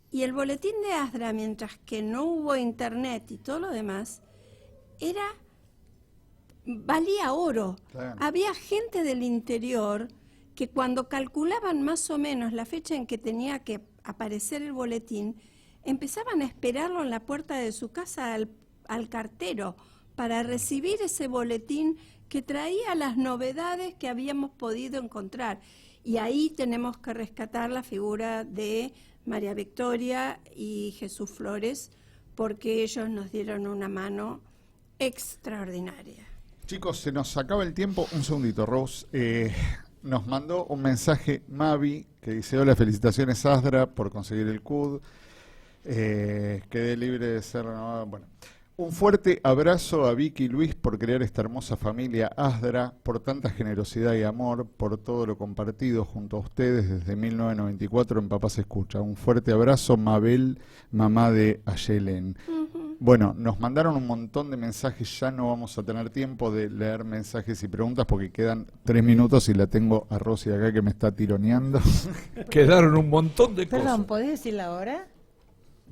Y el boletín de ASDRA, mientras que no hubo internet y todo lo demás, valía oro. Claro. Había gente del interior que cuando calculaban más o menos la fecha en que tenía que aparecer el boletín, empezaban a esperarlo en la puerta de su casa al cartero para recibir ese boletín que traía las novedades que habíamos podido encontrar. Y ahí tenemos que rescatar la figura de María Victoria y Jesús Flores, porque ellos nos dieron una mano extraordinaria. Chicos, se nos acaba el tiempo. Un segundito, Rose. Nos mandó un mensaje Mavi que dice: hola, felicitaciones ASDRA por conseguir el CUD. Quedé libre de ser renovado. Bueno, un fuerte abrazo a Vicky y Luis por crear esta hermosa familia ASDRA, por tanta generosidad y amor, por todo lo compartido junto a ustedes desde 1994 en Papá Se Escucha. Un fuerte abrazo, Mabel, mamá de Ayelen. Bueno, nos mandaron un montón de mensajes, ya no vamos a tener tiempo de leer mensajes y preguntas porque quedan 3 minutos y la tengo a Rosy acá que me está tironeando. Quedaron un montón de Perdón, cosas. ¿podés decir la hora?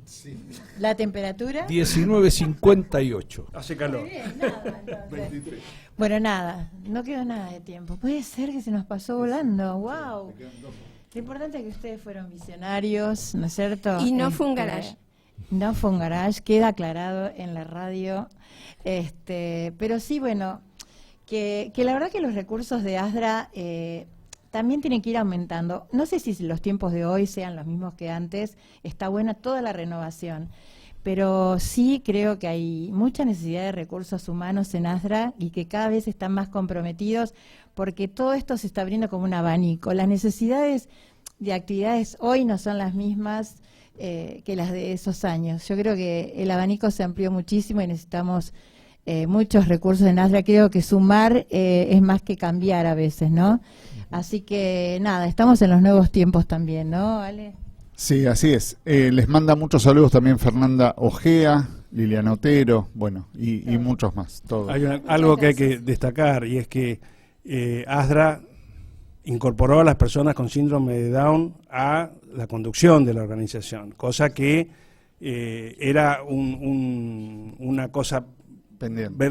Sí. ¿La temperatura? 19:58. Hace calor. Muy bien, nada, entonces. 23. Bueno, nada, no quedó nada de tiempo. Puede ser que se nos pasó volando, wow. Lo importante es que ustedes fueron visionarios, ¿no es cierto? Y no fue un garage. No fue un garage, queda aclarado en la radio. Pero sí, bueno, que la verdad que los recursos de ASDRA también tienen que ir aumentando. No sé si los tiempos de hoy sean los mismos que antes, está buena toda la renovación, pero sí creo que hay mucha necesidad de recursos humanos en ASDRA y que cada vez están más comprometidos porque todo esto se está abriendo como un abanico. Las necesidades de actividades hoy no son las mismas que las de esos años. Yo creo que el abanico se amplió muchísimo y necesitamos muchos recursos en ASDRA. Creo que sumar es más que cambiar a veces, ¿no? Así que nada, estamos en los nuevos tiempos también, ¿no, Ale? Sí, así es. Les manda muchos saludos también Fernanda Ojea, Liliana Otero, bueno, y muchos más. Todos. Hay algo que hay que destacar, y es que ASDRA incorporó a las personas con síndrome de Down a la conducción de la organización, cosa que era una cosa Pendiente.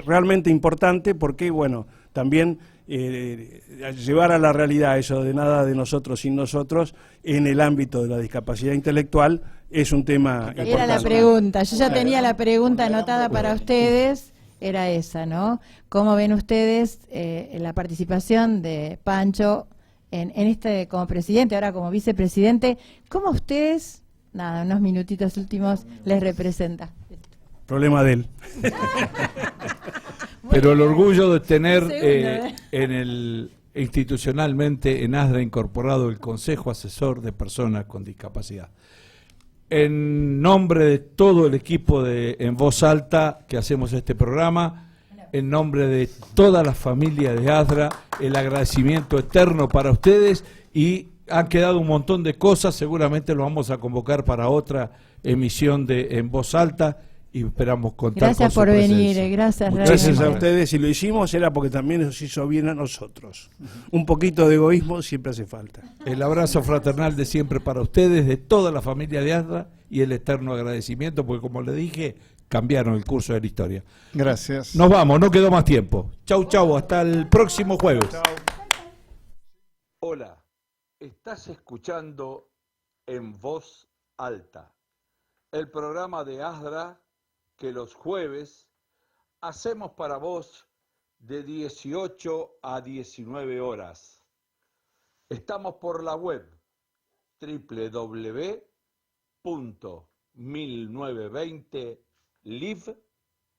realmente importante, porque bueno, también llevar a la realidad eso de nada de nosotros sin nosotros en el ámbito de la discapacidad intelectual es un tema importante. Era la pregunta, yo ya tenía la pregunta anotada para ustedes, era esa, ¿no? ¿Cómo ven ustedes la participación de Pancho en como presidente, ahora como vicepresidente? ¿Cómo ustedes, nada, unos minutitos últimos, les representa? Problema de él. Pero el orgullo de tener Segundo, institucionalmente en ASDRA incorporado el Consejo Asesor de Personas con Discapacidad. En nombre de todo el equipo de En Voz Alta que hacemos este programa, en nombre de toda la familia de ASDRA, el agradecimiento eterno para ustedes, y han quedado un montón de cosas, seguramente lo vamos a convocar para otra emisión de En Voz Alta, y esperamos contar Gracias con por su venir, presencia. gracias, Gracias a realmente. ustedes. Si lo hicimos era porque también nos hizo bien a nosotros. Un poquito de egoísmo siempre hace falta. El abrazo fraternal de siempre para ustedes, de toda la familia de ASDRA, y el eterno agradecimiento, porque como le dije, cambiaron el curso de la historia. Gracias. Nos vamos, no quedó más tiempo. Chau, chau, hasta el próximo jueves. Hola, estás escuchando En Voz Alta, el programa de ASDRA que los jueves hacemos para vos de 18 a 19 horas. Estamos por la web www.1920live.com